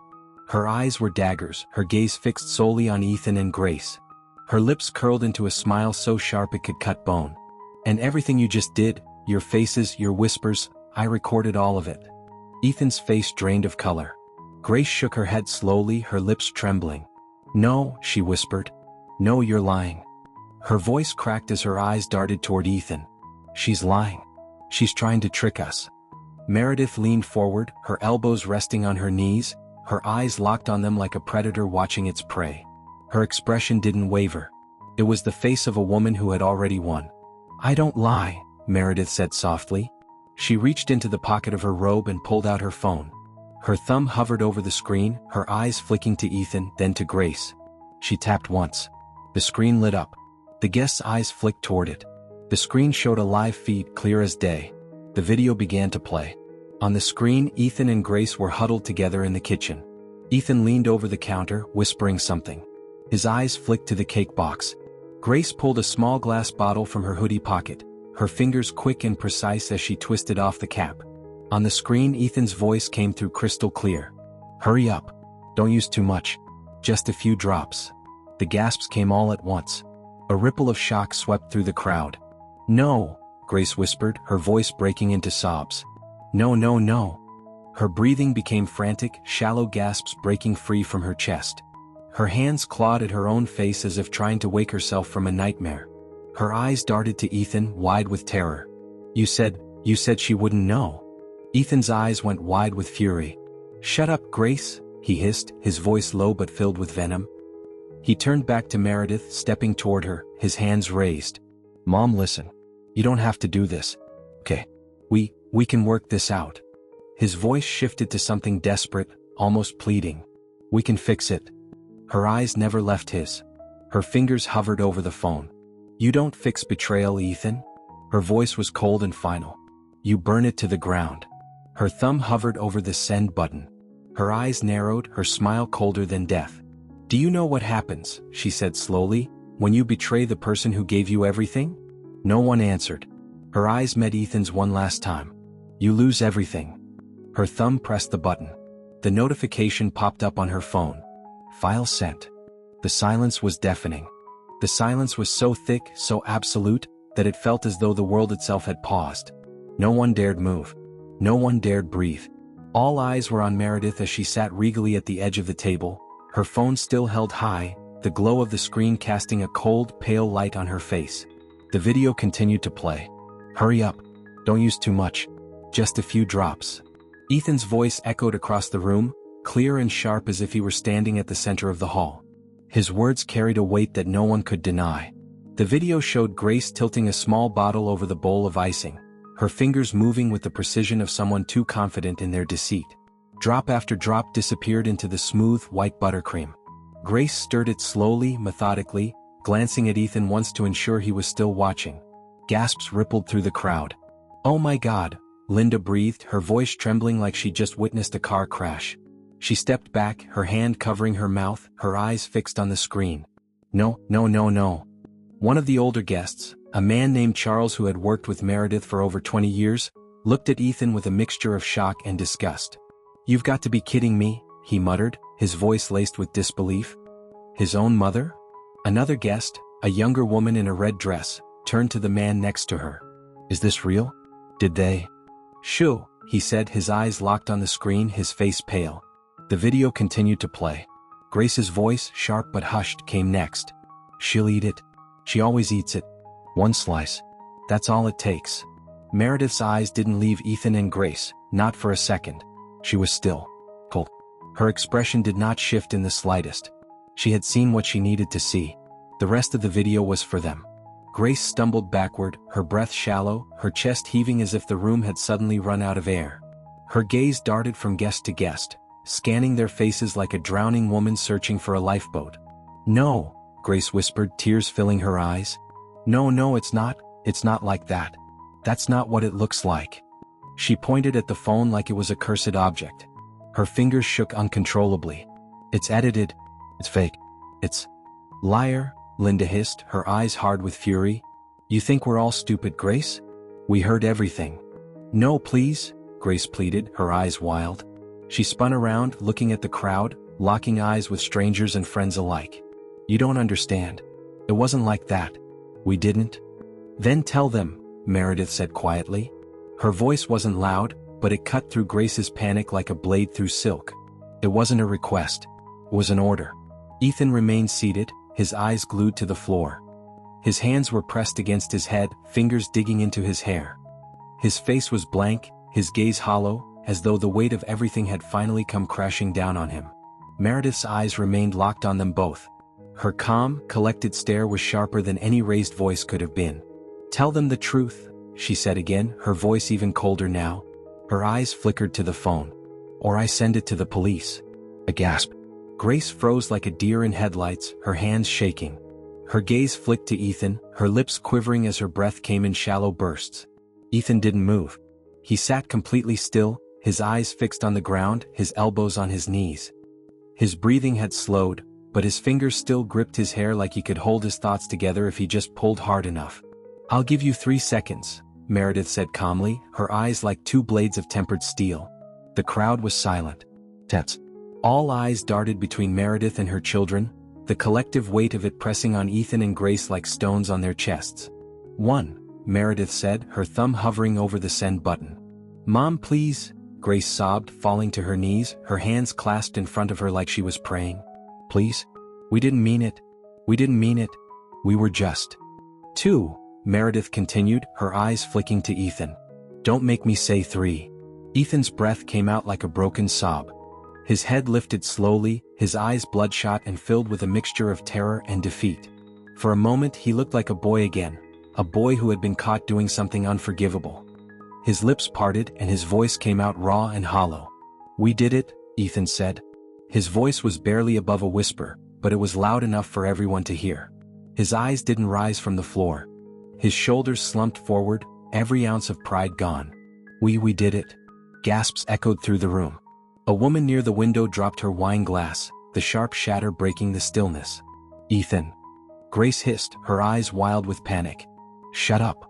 Her eyes were daggers, her gaze fixed solely on Ethan and Grace. Her lips curled into a smile so sharp it could cut bone. And everything you just did, your faces, your whispers, I recorded all of it. Ethan's face drained of color. Grace shook her head slowly, her lips trembling. No, she whispered. No, you're lying. Her voice cracked as her eyes darted toward Ethan. She's lying. She's trying to trick us. Meredith leaned forward, her elbows resting on her knees, her eyes locked on them like a predator watching its prey. Her expression didn't waver. It was the face of a woman who had already won. "I don't lie," Meredith said softly. She reached into the pocket of her robe and pulled out her phone. Her thumb hovered over the screen, her eyes flicking to Ethan, then to Grace. She tapped once. The screen lit up. The guest's eyes flicked toward it. The screen showed a live feed, clear as day. The video began to play. On the screen, Ethan and Grace were huddled together in the kitchen. Ethan leaned over the counter, whispering something. His eyes flicked to the cake box. Grace pulled a small glass bottle from her hoodie pocket, her fingers quick and precise as she twisted off the cap. On the screen, Ethan's voice came through crystal clear. "Hurry up. Don't use too much. Just a few drops." The gasps came all at once. A ripple of shock swept through the crowd. "No," Grace whispered, her voice breaking into sobs. "No, no, no." Her breathing became frantic, shallow gasps breaking free from her chest. Her hands clawed at her own face as if trying to wake herself from a nightmare. Her eyes darted to Ethan, wide with terror. You said she wouldn't know." Ethan's eyes went wide with fury. "Shut up, Grace," he hissed, his voice low but filled with venom. He turned back to Meredith, stepping toward her, his hands raised. "Mom, listen. You don't have to do this. Okay? We can work this out." His voice shifted to something desperate, almost pleading. "We can fix it." Her eyes never left his. Her fingers hovered over the phone. "You don't fix betrayal, Ethan." Her voice was cold and final. "You burn it to the ground." Her thumb hovered over the send button. Her eyes narrowed, her smile colder than death. "Do you know what happens," she said slowly, "when you betray the person who gave you everything?" No one answered. Her eyes met Ethan's one last time. "You lose everything." Her thumb pressed the button. The notification popped up on her phone. File sent. The silence was deafening. The silence was so thick, so absolute, that it felt as though the world itself had paused. No one dared move. No one dared breathe. All eyes were on Meredith as she sat regally at the edge of the table, her phone still held high, the glow of the screen casting a cold, pale light on her face. The video continued to play. "Hurry up. Don't use too much. Just a few drops." Ethan's voice echoed across the room, clear and sharp as if he were standing at the center of the hall. His words carried a weight that no one could deny. The video showed Grace tilting a small bottle over the bowl of icing, her fingers moving with the precision of someone too confident in their deceit. Drop after drop disappeared into the smooth, white buttercream. Grace stirred it slowly, methodically, glancing at Ethan once to ensure he was still watching. Gasps rippled through the crowd. "Oh my God," Linda breathed, her voice trembling like she'd just witnessed a car crash. She stepped back, her hand covering her mouth, her eyes fixed on the screen. "No, no, no, no." One of the older guests, a man named Charles who had worked with Meredith for over 20 years, looked at Ethan with a mixture of shock and disgust. "You've got to be kidding me," he muttered, his voice laced with disbelief. His own mother? Another guest, a younger woman in a red dress, turned to the man next to her. "Is this real? Did they?" "Shoo," he said, his eyes locked on the screen, his face pale. The video continued to play. Grace's voice, sharp but hushed, came next. "She'll eat it. She always eats it. One slice. That's all it takes." Meredith's eyes didn't leave Ethan and Grace, not for a second. She was still. Cold. Her expression did not shift in the slightest. She had seen what she needed to see. The rest of the video was for them. Grace stumbled backward, her breath shallow, her chest heaving as if the room had suddenly run out of air. Her gaze darted from guest to guest, scanning their faces like a drowning woman searching for a lifeboat. "No," Grace whispered, tears filling her eyes. No, it's not like that. That's not what it looks like." She pointed at the phone like it was a cursed object. Her fingers shook uncontrollably. "It's edited. It's fake. It's..." "Liar," Linda hissed, her eyes hard with fury. "You think we're all stupid, Grace? We heard everything." "No, please," Grace pleaded, her eyes wild. She spun around, looking at the crowd, locking eyes with strangers and friends alike. "You don't understand. It wasn't like that. We didn't." "Then tell them," Meredith said quietly. Her voice wasn't loud, but it cut through Grace's panic like a blade through silk. It wasn't a request. It was an order. Ethan remained seated, his eyes glued to the floor. His hands were pressed against his head, fingers digging into his hair. His face was blank, his gaze hollow, as though the weight of everything had finally come crashing down on him. Meredith's eyes remained locked on them both. Her calm, collected stare was sharper than any raised voice could have been. "Tell them the truth," she said again, her voice even colder now. Her eyes flickered to the phone. "Or I send it to the police." A gasp. Grace froze like a deer in headlights, her hands shaking. Her gaze flicked to Ethan, her lips quivering as her breath came in shallow bursts. Ethan didn't move. He sat completely still, his eyes fixed on the ground, his elbows on his knees. His breathing had slowed, but his fingers still gripped his hair like he could hold his thoughts together if he just pulled hard enough. "I'll give you 3 seconds, Meredith said calmly, her eyes like 2 blades of tempered steel. The crowd was silent. Tense. All eyes darted between Meredith and her children, the collective weight of it pressing on Ethan and Grace like stones on their chests. 1, Meredith said, her thumb hovering over the send button. "Mom, please," Grace sobbed, falling to her knees, her hands clasped in front of her like she was praying. "Please? We didn't mean it. We didn't mean it. We were just." 2, Meredith continued, her eyes flicking to Ethan. "Don't make me say 3. Ethan's breath came out like a broken sob. His head lifted slowly, his eyes bloodshot and filled with a mixture of terror and defeat. For a moment he looked like a boy again, a boy who had been caught doing something unforgivable. His lips parted and his voice came out raw and hollow. "We did it," Ethan said. His voice was barely above a whisper, but it was loud enough for everyone to hear. His eyes didn't rise from the floor. His shoulders slumped forward, every ounce of pride gone. We did it." Gasps echoed through the room. A woman near the window dropped her wine glass, the sharp shatter breaking the stillness. "Ethan." Grace hissed, her eyes wild with panic. "Shut up."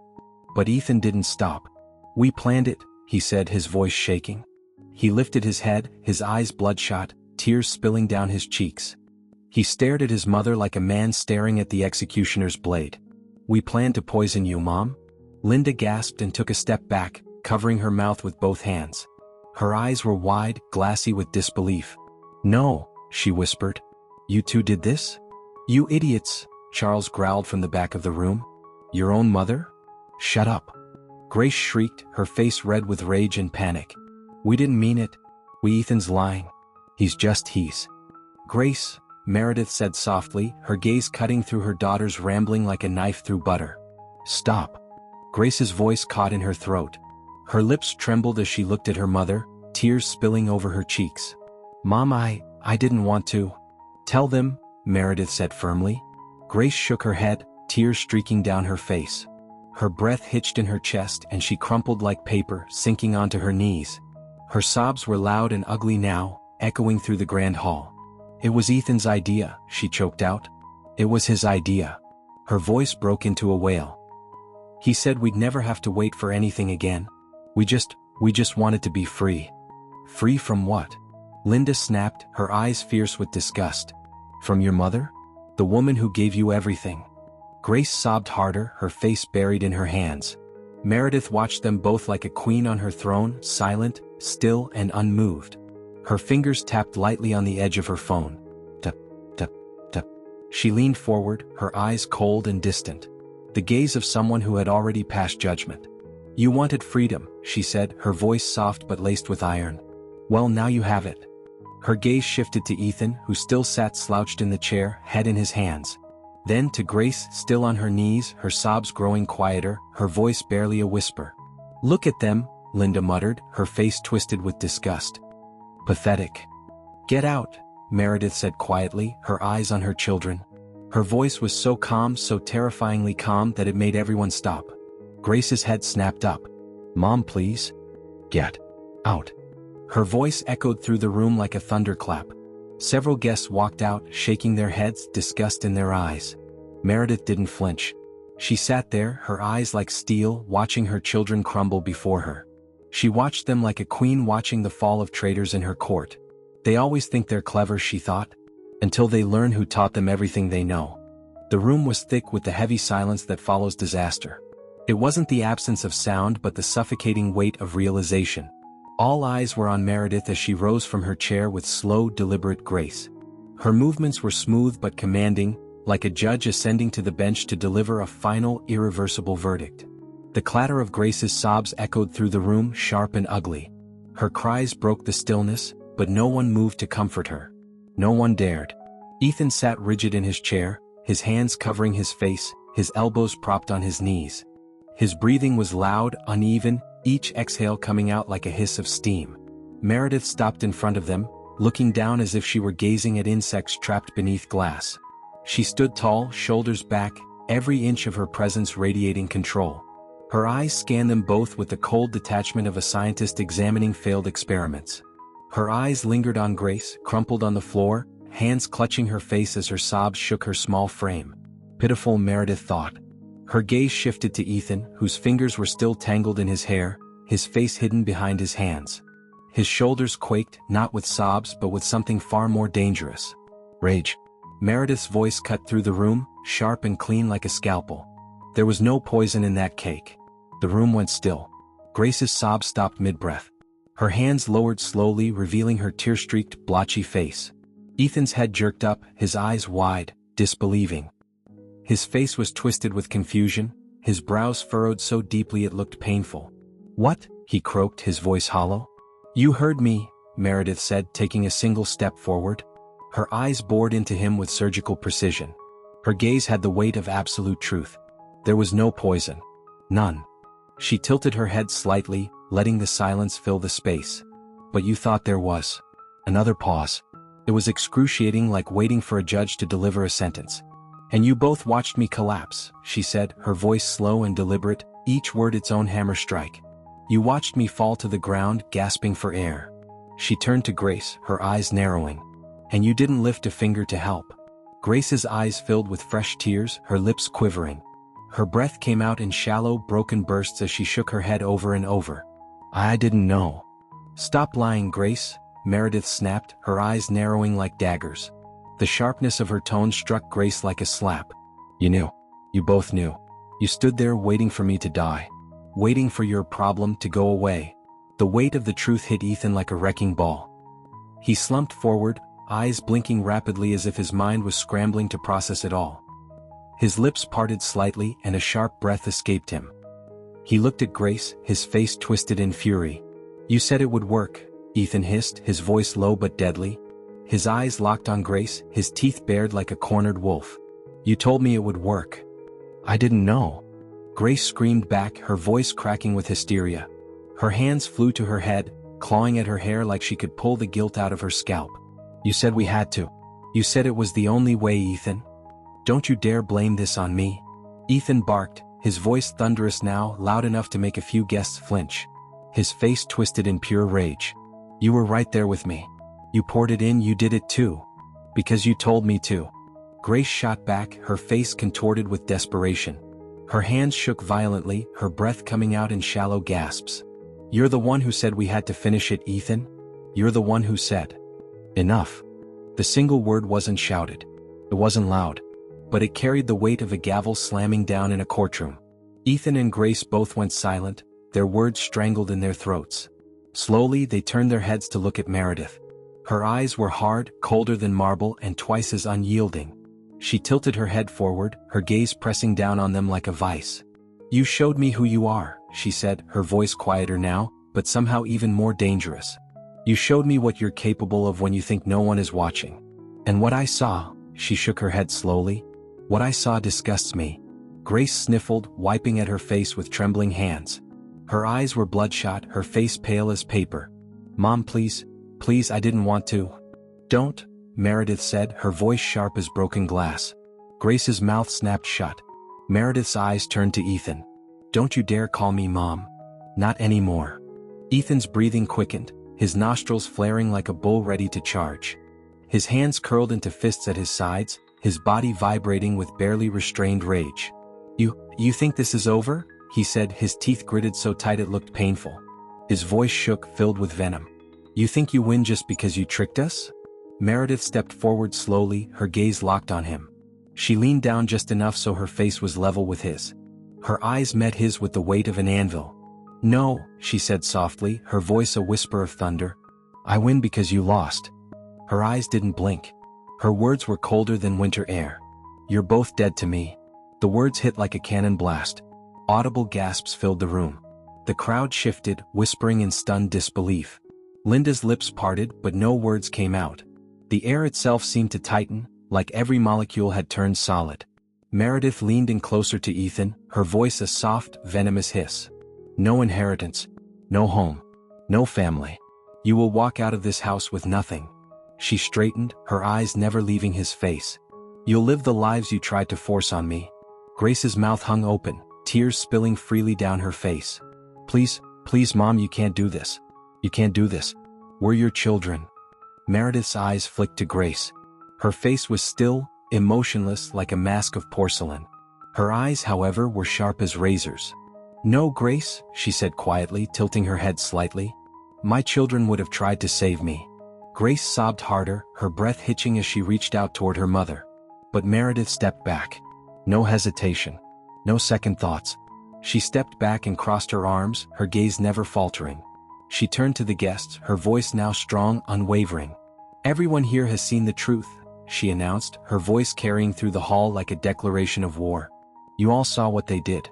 But Ethan didn't stop. "We planned it," he said, his voice shaking. He lifted his head, his eyes bloodshot, tears spilling down his cheeks. He stared at his mother like a man staring at the executioner's blade. "We planned to poison you, Mom?" Linda gasped and took a step back, covering her mouth with both hands. Her eyes were wide, glassy with disbelief. "No," she whispered. "You two did this?" "You idiots," Charles growled from the back of the room. "Your own mother?" "Shut up." Grace shrieked, her face red with rage and panic. "We didn't mean it. Ethan's lying. He's." "Grace," Meredith said softly, her gaze cutting through her daughter's rambling like a knife through butter. "Stop." Grace's voice caught in her throat. Her lips trembled as she looked at her mother, tears spilling over her cheeks. "Mom, I didn't want to." "Tell them," Meredith said firmly. Grace shook her head, tears streaking down her face. Her breath hitched in her chest and she crumpled like paper, sinking onto her knees. Her sobs were loud and ugly now, echoing through the grand hall. "It was Ethan's idea," she choked out. "It was his idea." Her voice broke into a wail. "He said we'd never have to wait for anything again. We just wanted to be free." "Free from what?" Linda snapped, her eyes fierce with disgust. "From your mother? The woman who gave you everything." Grace sobbed harder, her face buried in her hands. Meredith watched them both like a queen on her throne, silent, still, and unmoved. Her fingers tapped lightly on the edge of her phone. Tap, tap, tap. She leaned forward, her eyes cold and distant. The gaze of someone who had already passed judgment. "You wanted freedom," she said, her voice soft but laced with iron. "Well, now you have it." Her gaze shifted to Ethan, who still sat slouched in the chair, head in his hands. Then to Grace, still on her knees, her sobs growing quieter, her voice barely a whisper. "Look at them," Linda muttered, her face twisted with disgust. "Pathetic." "Get out," Meredith said quietly, her eyes on her children. Her voice was so calm, so terrifyingly calm that it made everyone stop. Grace's head snapped up. "Mom, please. Get out." Her voice echoed through the room like a thunderclap. Several guests walked out, shaking their heads, disgust in their eyes. Meredith didn't flinch. She sat there, her eyes like steel, watching her children crumble before her. She watched them like a queen watching the fall of traitors in her court. They always think they're clever, she thought, until they learn who taught them everything they know. The room was thick with the heavy silence that follows disaster. It wasn't the absence of sound but the suffocating weight of realization. All eyes were on Meredith as she rose from her chair with slow, deliberate grace. Her movements were smooth but commanding, like a judge ascending to the bench to deliver a final, irreversible verdict. The clatter of Grace's sobs echoed through the room, sharp and ugly. Her cries broke the stillness, but no one moved to comfort her. No one dared. Ethan sat rigid in his chair, his hands covering his face, his elbows propped on his knees. His breathing was loud, uneven, each exhale coming out like a hiss of steam. Meredith stopped in front of them, looking down as if she were gazing at insects trapped beneath glass. She stood tall, shoulders back, every inch of her presence radiating control. Her eyes scanned them both with the cold detachment of a scientist examining failed experiments. Her eyes lingered on Grace, crumpled on the floor, hands clutching her face as her sobs shook her small frame. Pitiful, Meredith thought. Her gaze shifted to Ethan, whose fingers were still tangled in his hair, his face hidden behind his hands. His shoulders quaked, not with sobs but with something far more dangerous. Rage. Meredith's voice cut through the room, sharp and clean like a scalpel. There was no poison in that cake. The room went still. Grace's sobs stopped mid-breath. Her hands lowered slowly, revealing her tear-streaked, blotchy face. Ethan's head jerked up, his eyes wide, disbelieving. His face was twisted with confusion, his brows furrowed so deeply it looked painful. "What?" he croaked, his voice hollow. "You heard me," Meredith said, taking a single step forward. Her eyes bored into him with surgical precision. Her gaze had the weight of absolute truth. There was no poison. None. She tilted her head slightly, letting the silence fill the space. "But you thought there was." Another pause. It was excruciating, like waiting for a judge to deliver a sentence. "And you both watched me collapse," she said, her voice slow and deliberate, each word its own hammer strike. "You watched me fall to the ground, gasping for air." She turned to Grace, her eyes narrowing. "And you didn't lift a finger to help." Grace's eyes filled with fresh tears, her lips quivering. Her breath came out in shallow, broken bursts as she shook her head over and over. "I didn't know." "Stop lying, Grace," Meredith snapped, her eyes narrowing like daggers. The sharpness of her tone struck Grace like a slap. "You knew. You both knew. You stood there waiting for me to die. Waiting for your problem to go away." The weight of the truth hit Ethan like a wrecking ball. He slumped forward, eyes blinking rapidly as if his mind was scrambling to process it all. His lips parted slightly and a sharp breath escaped him. He looked at Grace, his face twisted in fury. "You said it would work," Ethan hissed, his voice low but deadly. His eyes locked on Grace, his teeth bared like a cornered wolf. "You told me it would work." "I didn't know." Grace screamed back, her voice cracking with hysteria. Her hands flew to her head, clawing at her hair like she could pull the guilt out of her scalp. "You said we had to. You said it was the only way, Ethan. Don't you dare blame this on me." Ethan barked, his voice thunderous now, loud enough to make a few guests flinch. His face twisted in pure rage. "You were right there with me. You poured it in, you did it too. Because you told me to." Grace shot back, her face contorted with desperation. Her hands shook violently, her breath coming out in shallow gasps. "You're the one who said we had to finish it, Ethan. You're the one who said." "Enough." The single word wasn't shouted. It wasn't loud. But it carried the weight of a gavel slamming down in a courtroom. Ethan and Grace both went silent, their words strangled in their throats. Slowly they turned their heads to look at Meredith. Her eyes were hard, colder than marble, and twice as unyielding. She tilted her head forward, her gaze pressing down on them like a vice. "You showed me who you are," she said, her voice quieter now, but somehow even more dangerous. "You showed me what you're capable of when you think no one is watching. And what I saw," she shook her head slowly, "what I saw disgusts me." Grace sniffled, wiping at her face with trembling hands. Her eyes were bloodshot, her face pale as paper. "Mom, please, please, I didn't want to." "Don't," Meredith said, her voice sharp as broken glass. Grace's mouth snapped shut. Meredith's eyes turned to Ethan. "Don't you dare call me Mom. Not anymore." Ethan's breathing quickened, his nostrils flaring like a bull ready to charge. His hands curled into fists at his sides, his body vibrating with barely restrained rage. You think this is over?" he said, his teeth gritted so tight it looked painful. His voice shook, filled with venom. "You think you win just because you tricked us?" Meredith stepped forward slowly, her gaze locked on him. She leaned down just enough so her face was level with his. Her eyes met his with the weight of an anvil. "No," she said softly, her voice a whisper of thunder. "I win because you lost." Her eyes didn't blink. Her words were colder than winter air. "You're both dead to me." The words hit like a cannon blast. Audible gasps filled the room. The crowd shifted, whispering in stunned disbelief. Linda's lips parted, but no words came out. The air itself seemed to tighten, like every molecule had turned solid. Meredith leaned in closer to Ethan, her voice a soft, venomous hiss. No inheritance. No home. No family. You will walk out of this house with nothing. She straightened, her eyes never leaving his face. You'll live the lives you tried to force on me. Grace's mouth hung open, tears spilling freely down her face. Please, please Mom, you can't do this. You can't do this. We're your children. Meredith's eyes flicked to Grace. Her face was still, emotionless like a mask of porcelain. Her eyes, however, were sharp as razors. No, Grace, she said quietly, tilting her head slightly. My children would have tried to save me. Grace sobbed harder, her breath hitching as she reached out toward her mother. But Meredith stepped back. No hesitation. No second thoughts. She stepped back and crossed her arms, her gaze never faltering. She turned to the guests, her voice now strong, unwavering. Everyone here has seen the truth, she announced, her voice carrying through the hall like a declaration of war. You all saw what they did.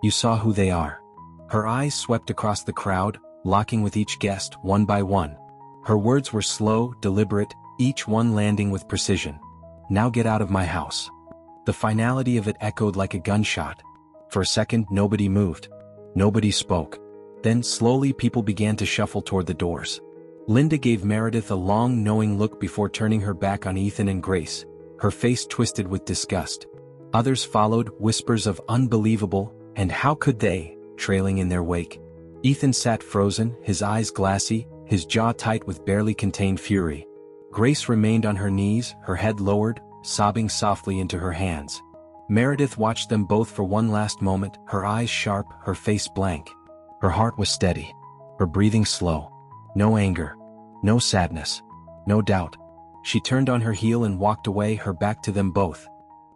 You saw who they are. Her eyes swept across the crowd, locking with each guest, one by one. Her words were slow, deliberate, each one landing with precision. Now get out of my house. The finality of it echoed like a gunshot. For a second, nobody moved. Nobody spoke. Then, slowly, people began to shuffle toward the doors. Linda gave Meredith a long, knowing look before turning her back on Ethan and Grace, her face twisted with disgust. Others followed, whispers of unbelievable, and how could they, trailing in their wake. Ethan sat frozen, his eyes glassy, his jaw tight with barely contained fury. Grace remained on her knees, her head lowered, sobbing softly into her hands. Meredith watched them both for one last moment, her eyes sharp, her face blank. Her heart was steady, her breathing slow. No anger, no sadness, no doubt. She turned on her heel and walked away, her back to them both.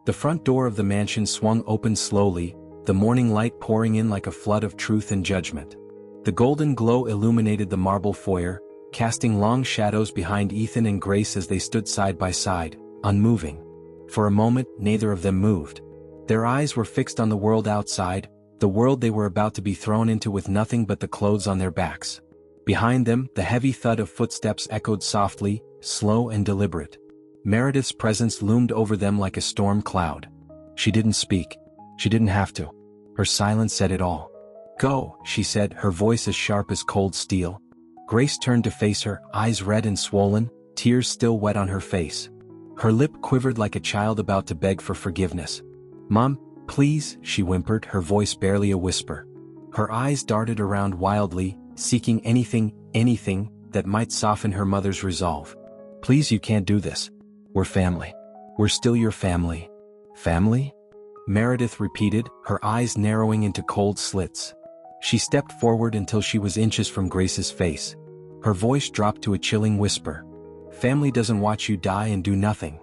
The front door of the mansion swung open slowly, the morning light pouring in like a flood of truth and judgment. The golden glow illuminated the marble foyer, casting long shadows behind Ethan and Grace as they stood side by side, unmoving. For a moment, neither of them moved. Their eyes were fixed on the world outside, the world they were about to be thrown into with nothing but the clothes on their backs. Behind them, the heavy thud of footsteps echoed softly, slow and deliberate. Meredith's presence loomed over them like a storm cloud. She didn't speak. She didn't have to. Her silence said it all. Go, she said, her voice as sharp as cold steel. Grace turned to face her, eyes red and swollen, tears still wet on her face. Her lip quivered like a child about to beg for forgiveness. Mom, please, she whimpered, her voice barely a whisper. Her eyes darted around wildly, seeking anything that might soften her mother's resolve. Please, you can't do this. We're family. We're still your family. Family? Meredith repeated, her eyes narrowing into cold slits. She stepped forward until she was inches from Grace's face. Her voice dropped to a chilling whisper. Family doesn't watch you die and do nothing.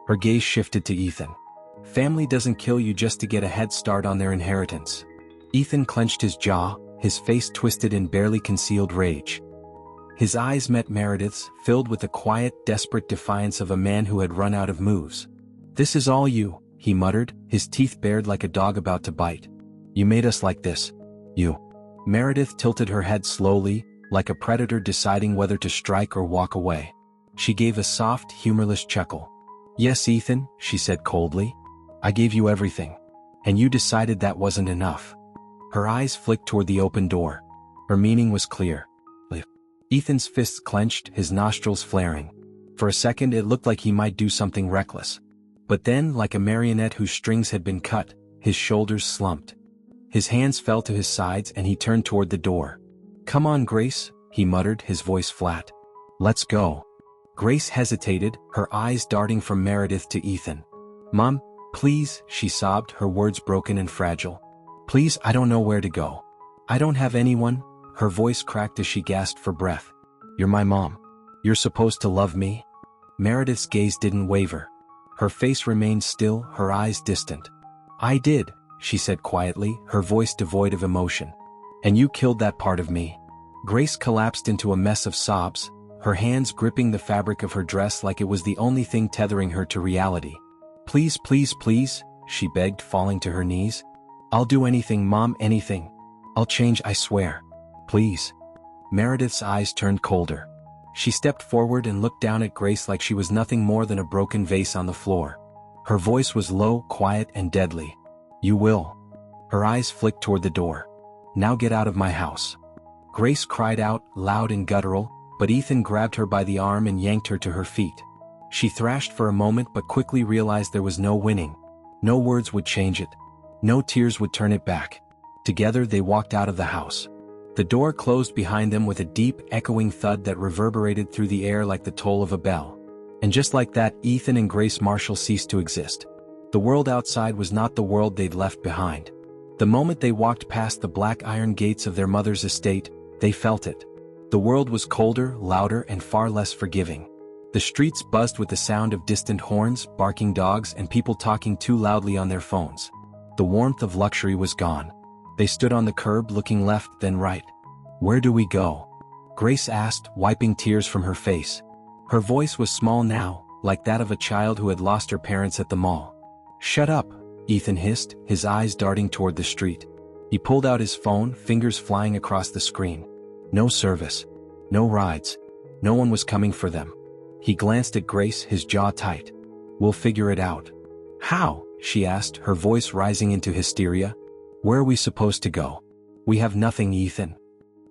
Her gaze shifted to Ethan. Family doesn't kill you just to get a head start on their inheritance. Ethan clenched his jaw, his face twisted in barely concealed rage. His eyes met Meredith's, filled with the quiet, desperate defiance of a man who had run out of moves. This is all you, he muttered, his teeth bared like a dog about to bite. You made us like this. You. Meredith tilted her head slowly, like a predator deciding whether to strike or walk away. She gave a soft, humorless chuckle. Yes, Ethan, she said coldly. I gave you everything. And you decided that wasn't enough. Her eyes flicked toward the open door. Her meaning was clear. Leave. Ethan's fists clenched, his nostrils flaring. For a second it looked like he might do something reckless. But then, like a marionette whose strings had been cut, his shoulders slumped. His hands fell to his sides and he turned toward the door. Come on, Grace, he muttered, his voice flat. Let's go. Grace hesitated, her eyes darting from Meredith to Ethan. Mom, please, she sobbed, her words broken and fragile. Please, I don't know where to go. I don't have anyone. Her voice cracked as she gasped for breath. You're my mom. You're supposed to love me. Meredith's gaze didn't waver. Her face remained still, her eyes distant. I did, she said quietly, her voice devoid of emotion. And you killed that part of me. Grace collapsed into a mess of sobs, her hands gripping the fabric of her dress like it was the only thing tethering her to reality. Please, please, please, she begged, falling to her knees. I'll do anything, Mom, anything. I'll change, I swear. Please. Meredith's eyes turned colder. She stepped forward and looked down at Grace like she was nothing more than a broken vase on the floor. Her voice was low, quiet, and deadly. "You will." Her eyes flicked toward the door. "Now get out of my house." Grace cried out, loud and guttural, but Ethan grabbed her by the arm and yanked her to her feet. She thrashed for a moment but quickly realized there was no winning. No words would change it. No tears would turn it back. Together they walked out of the house. The door closed behind them with a deep, echoing thud that reverberated through the air like the toll of a bell. And just like that, Ethan and Grace Marshall ceased to exist. The world outside was not the world they'd left behind. The moment they walked past the black iron gates of their mother's estate, they felt it. The world was colder, louder, and far less forgiving. The streets buzzed with the sound of distant horns, barking dogs, and people talking too loudly on their phones. The warmth of luxury was gone. They stood on the curb, looking left, then right. "Where do we go?" Grace asked, wiping tears from her face. Her voice was small now, like that of a child who had lost her parents at the mall. "Shut up," Ethan hissed, his eyes darting toward the street. He pulled out his phone, fingers flying across the screen. No service. No rides. No one was coming for them. He glanced at Grace, his jaw tight. "We'll figure it out." "How?" she asked, her voice rising into hysteria. "Where are we supposed to go? We have nothing, Ethan."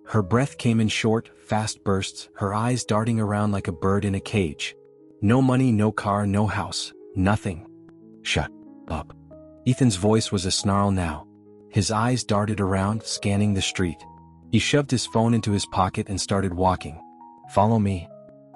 Her breath came in short, fast bursts, her eyes darting around like a bird in a cage. "No money, no car, no house. Nothing." "Shut up." Ethan's voice was a snarl now. His eyes darted around, scanning the street. He shoved his phone into his pocket and started walking. "Follow me."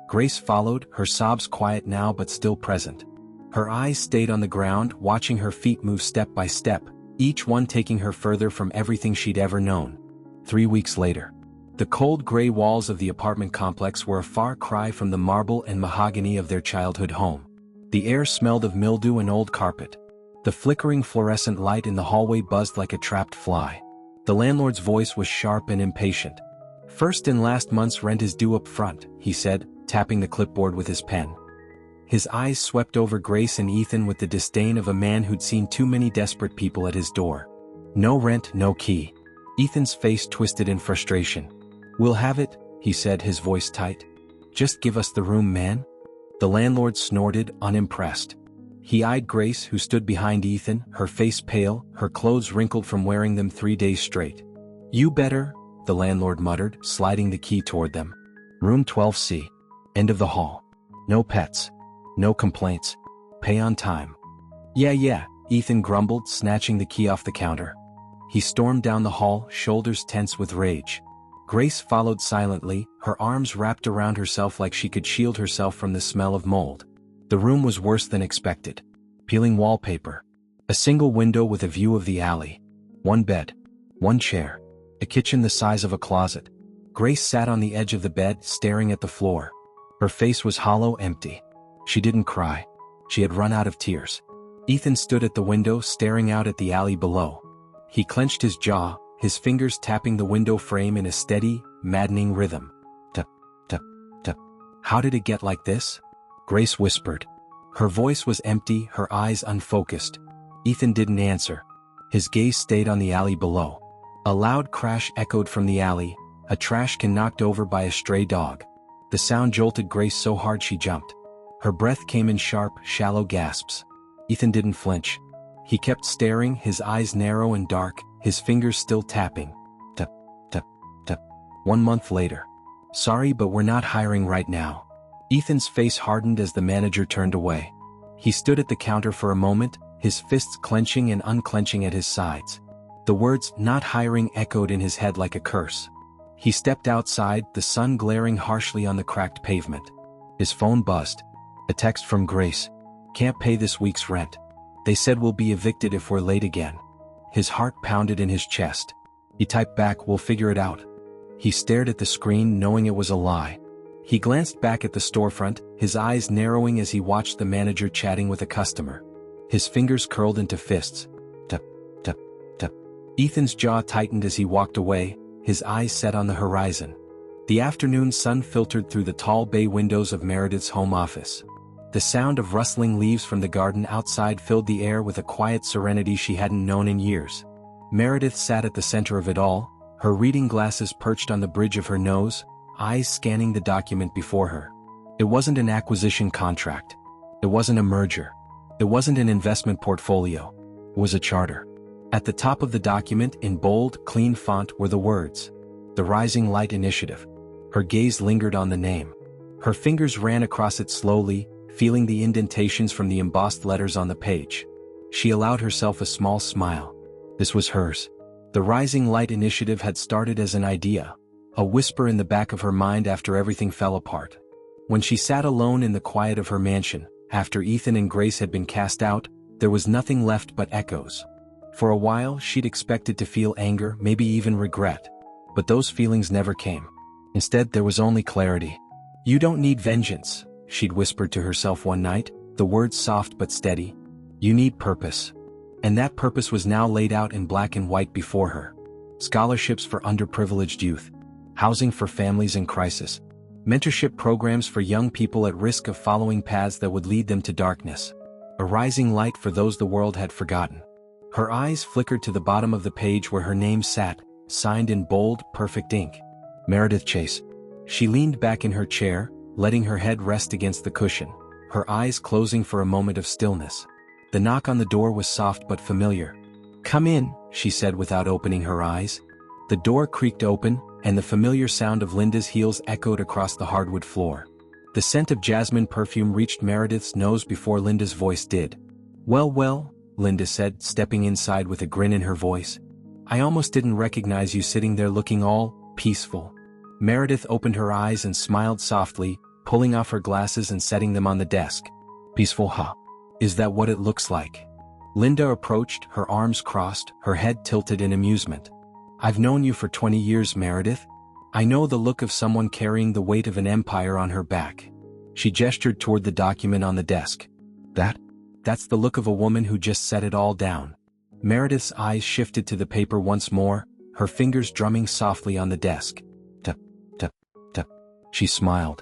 Grace followed, her sobs quiet now but still present. Her eyes stayed on the ground, watching her feet move step by step, each one taking her further from everything she'd ever known. 3 weeks later. The cold gray walls of the apartment complex were a far cry from the marble and mahogany of their childhood home. The air smelled of mildew and old carpet. The flickering fluorescent light in the hallway buzzed like a trapped fly. The landlord's voice was sharp and impatient. "First and last month's rent is due up front," he said, tapping the clipboard with his pen. His eyes swept over Grace and Ethan with the disdain of a man who'd seen too many desperate people at his door. "No rent, no key." Ethan's face twisted in frustration. "We'll have it," he said, his voice tight. "Just give us the room, man." The landlord snorted, unimpressed. He eyed Grace, who stood behind Ethan, her face pale, her clothes wrinkled from wearing them 3 days straight. "You better," the landlord muttered, sliding the key toward them. "Room 12C. End of the hall. No pets. No complaints. Pay on time." Yeah, Ethan grumbled, snatching the key off the counter. He stormed down the hall, shoulders tense with rage. Grace followed silently, her arms wrapped around herself like she could shield herself from the smell of mold. The room was worse than expected. Peeling wallpaper. A single window with a view of the alley. One bed. One chair. A kitchen the size of a closet. Grace sat on the edge of the bed, staring at the floor. Her face was hollow, empty. She didn't cry. She had run out of tears. Ethan stood at the window, staring out at the alley below. He clenched his jaw, his fingers tapping the window frame in a steady, maddening rhythm. Tap, tap, tap. "How did it get like this?" Grace whispered. Her voice was empty, her eyes unfocused. Ethan didn't answer. His gaze stayed on the alley below. A loud crash echoed from the alley, a trash can knocked over by a stray dog. The sound jolted Grace so hard she jumped. Her breath came in sharp, shallow gasps. Ethan didn't flinch. He kept staring, his eyes narrow and dark, his fingers still tapping. Tap, tap, tap. 1 month later. "Sorry, but we're not hiring right now." Ethan's face hardened as the manager turned away. He stood at the counter for a moment, his fists clenching and unclenching at his sides. The words, "not hiring," echoed in his head like a curse. He stepped outside, the sun glaring harshly on the cracked pavement. His phone buzzed. A text from Grace. "Can't pay this week's rent. They said we'll be evicted if we're late again." His heart pounded in his chest. He typed back, "We'll figure it out." He stared at the screen, knowing it was a lie. He glanced back at the storefront, his eyes narrowing as he watched the manager chatting with a customer. His fingers curled into fists. Tap, tap, tap. Ethan's jaw tightened as he walked away, his eyes set on the horizon. The afternoon sun filtered through the tall bay windows of Meredith's home office. The sound of rustling leaves from the garden outside filled the air with a quiet serenity she hadn't known in years. Meredith sat at the center of it all, her reading glasses perched on the bridge of her nose, eyes scanning the document before her. It wasn't an acquisition contract. It wasn't a merger. It wasn't an investment portfolio. It was a charter. At the top of the document, in bold, clean font, were the words, "The Rising Light Initiative." Her gaze lingered on the name. Her fingers ran across it slowly, feeling the indentations from the embossed letters on the page. She allowed herself a small smile. This was hers. The Rising Light Initiative had started as an idea, a whisper in the back of her mind after everything fell apart. When she sat alone in the quiet of her mansion, after Ethan and Grace had been cast out, there was nothing left but echoes. For a while, she'd expected to feel anger, maybe even regret. But those feelings never came. Instead, there was only clarity. "You don't need vengeance," she'd whispered to herself one night, the words soft but steady. "You need purpose." And that purpose was now laid out in black and white before her. Scholarships for underprivileged youth. Housing for families in crisis. Mentorship programs for young people at risk of following paths that would lead them to darkness. A rising light for those the world had forgotten. Her eyes flickered to the bottom of the page where her name sat, signed in bold, perfect ink. Meredith Chase. She leaned back in her chair, letting her head rest against the cushion, her eyes closing for a moment of stillness. The knock on the door was soft but familiar. "Come in," she said without opening her eyes. The door creaked open, and the familiar sound of Linda's heels echoed across the hardwood floor. The scent of jasmine perfume reached Meredith's nose before Linda's voice did. Well, Linda said, stepping inside with a grin in her voice. "I almost didn't recognize you sitting there looking all peaceful." Meredith opened her eyes and smiled softly, pulling off her glasses and setting them on the desk. "Peaceful, huh? Is that what it looks like?" Linda approached, her arms crossed, her head tilted in amusement. "I've known you for 20 years, Meredith. I know the look of someone carrying the weight of an empire on her back." She gestured toward the document on the desk. That's the look of a woman who just set it all down." Meredith's eyes shifted to the paper once more, her fingers drumming softly on the desk. Tap, tap, tap. She smiled.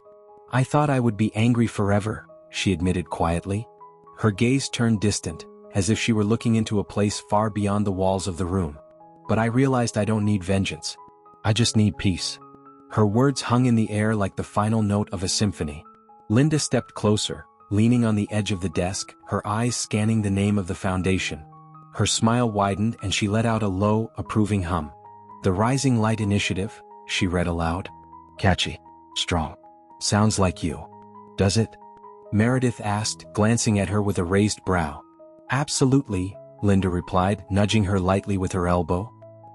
"I thought I would be angry forever," she admitted quietly. Her gaze turned distant, as if she were looking into a place far beyond the walls of the room. "But I realized I don't need vengeance. I just need peace." Her words hung in the air like the final note of a symphony. Linda stepped closer, leaning on the edge of the desk, her eyes scanning the name of the foundation. Her smile widened and she let out a low, approving hum. "The Rising Light Initiative," she read aloud. "Catchy. Strong. Sounds like you. Does it?" Meredith asked, glancing at her with a raised brow. "Absolutely," Linda replied, nudging her lightly with her elbow.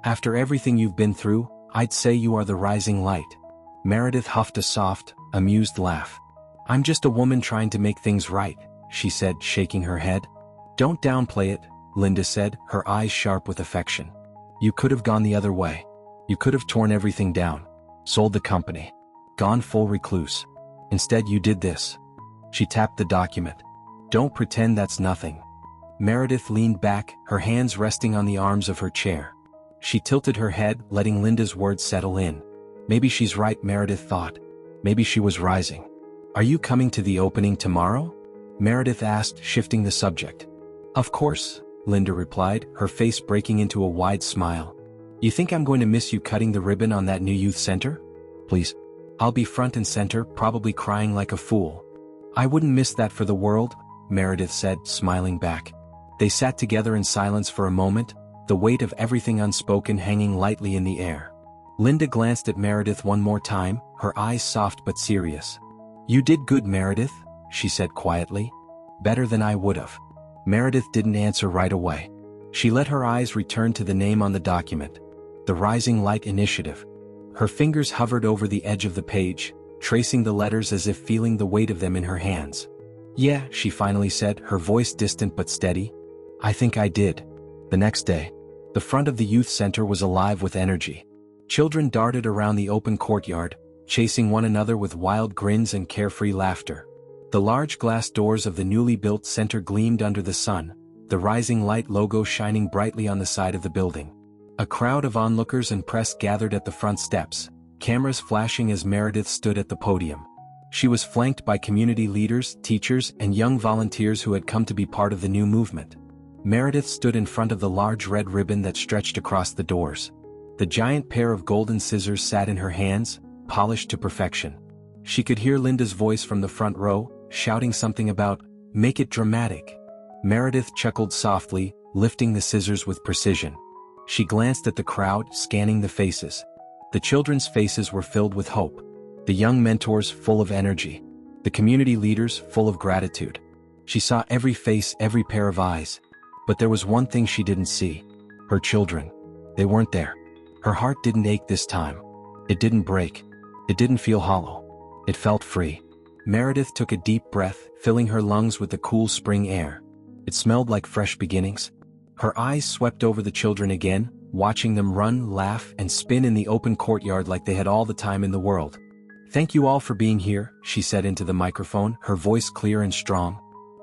"After everything you've been through, I'd say you are the rising light." Meredith huffed a soft, amused laugh. "I'm just a woman trying to make things right," she said, shaking her head. "Don't downplay it," Linda said, her eyes sharp with affection. "You could have gone the other way. You could have torn everything down, sold the company, gone full recluse. Instead you did this." She tapped the document. "Don't pretend that's nothing." Meredith leaned back, her hands resting on the arms of her chair. She tilted her head, letting Linda's words settle in. Maybe she's right, Meredith thought. Maybe she was rising. "Are you coming to the opening tomorrow?" Meredith asked, shifting the subject. "Of course," Linda replied, her face breaking into a wide smile. "You think I'm going to miss you cutting the ribbon on that new youth center?" "Please. I'll be front and center, probably crying like a fool." "I wouldn't miss that for the world," Meredith said, smiling back. They sat together in silence for a moment, the weight of everything unspoken hanging lightly in the air. Linda glanced at Meredith one more time, her eyes soft but serious. "You did good, Meredith," she said quietly. "Better than I would have." Meredith didn't answer right away. She let her eyes return to the name on the document. The Rising Light Initiative. Her fingers hovered over the edge of the page, tracing the letters as if feeling the weight of them in her hands. "Yeah," she finally said, her voice distant but steady. "I think I did." The next day, the front of the youth center was alive with energy. Children darted around the open courtyard, chasing one another with wild grins and carefree laughter. The large glass doors of the newly built center gleamed under the sun, the Rising Light logo shining brightly on the side of the building. A crowd of onlookers and press gathered at the front steps, cameras flashing as Meredith stood at the podium. She was flanked by community leaders, teachers, and young volunteers who had come to be part of the new movement. Meredith stood in front of the large red ribbon that stretched across the doors. The giant pair of golden scissors sat in her hands, polished to perfection. She could hear Linda's voice from the front row, shouting something about, "Make it dramatic." Meredith chuckled softly, lifting the scissors with precision. She glanced at the crowd, scanning the faces. The children's faces were filled with hope. The young mentors full of energy. The community leaders full of gratitude. She saw every face, every pair of eyes. But there was one thing she didn't see. Her children. They weren't there. Her heart didn't ache this time. It didn't break. It didn't feel hollow. It felt free. Meredith took a deep breath, filling her lungs with the cool spring air. It smelled like fresh beginnings. Her eyes swept over the children again, watching them run, laugh, and spin in the open courtyard like they had all the time in the world. "Thank you all for being here," she said into the microphone, her voice clear and strong.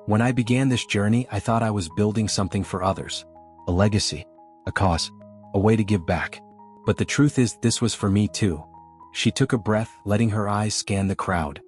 "When I began this journey, I thought I was building something for others. A legacy. A cause. A way to give back. But the truth is, this was for me too." She took a breath, letting her eyes scan the crowd.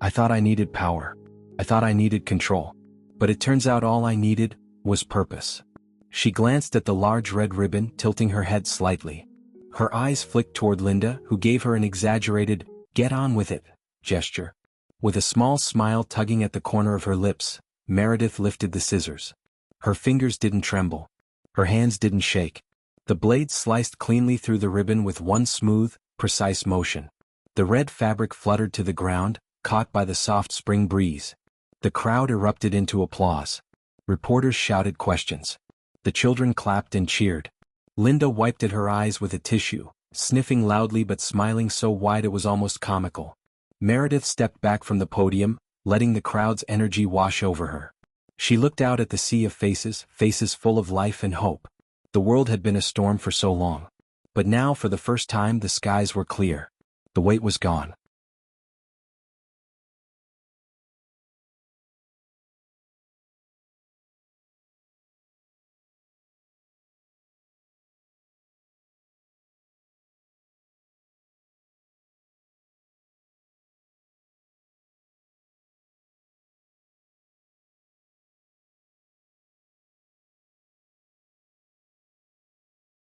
"I thought I needed power. I thought I needed control. But it turns out all I needed was purpose." She glanced at the large red ribbon, tilting her head slightly. Her eyes flicked toward Linda, who gave her an exaggerated, "Get on with it" gesture. With a small smile tugging at the corner of her lips, Meredith lifted the scissors. Her fingers didn't tremble. Her hands didn't shake. The blade sliced cleanly through the ribbon with one smooth, precise motion. The red fabric fluttered to the ground, caught by the soft spring breeze. The crowd erupted into applause. Reporters shouted questions. The children clapped and cheered. Linda wiped at her eyes with a tissue, sniffing loudly but smiling so wide it was almost comical. Meredith stepped back from the podium, letting the crowd's energy wash over her. She looked out at the sea of faces, faces full of life and hope. The world had been a storm for so long. But now, for the first time, the skies were clear. The weight was gone.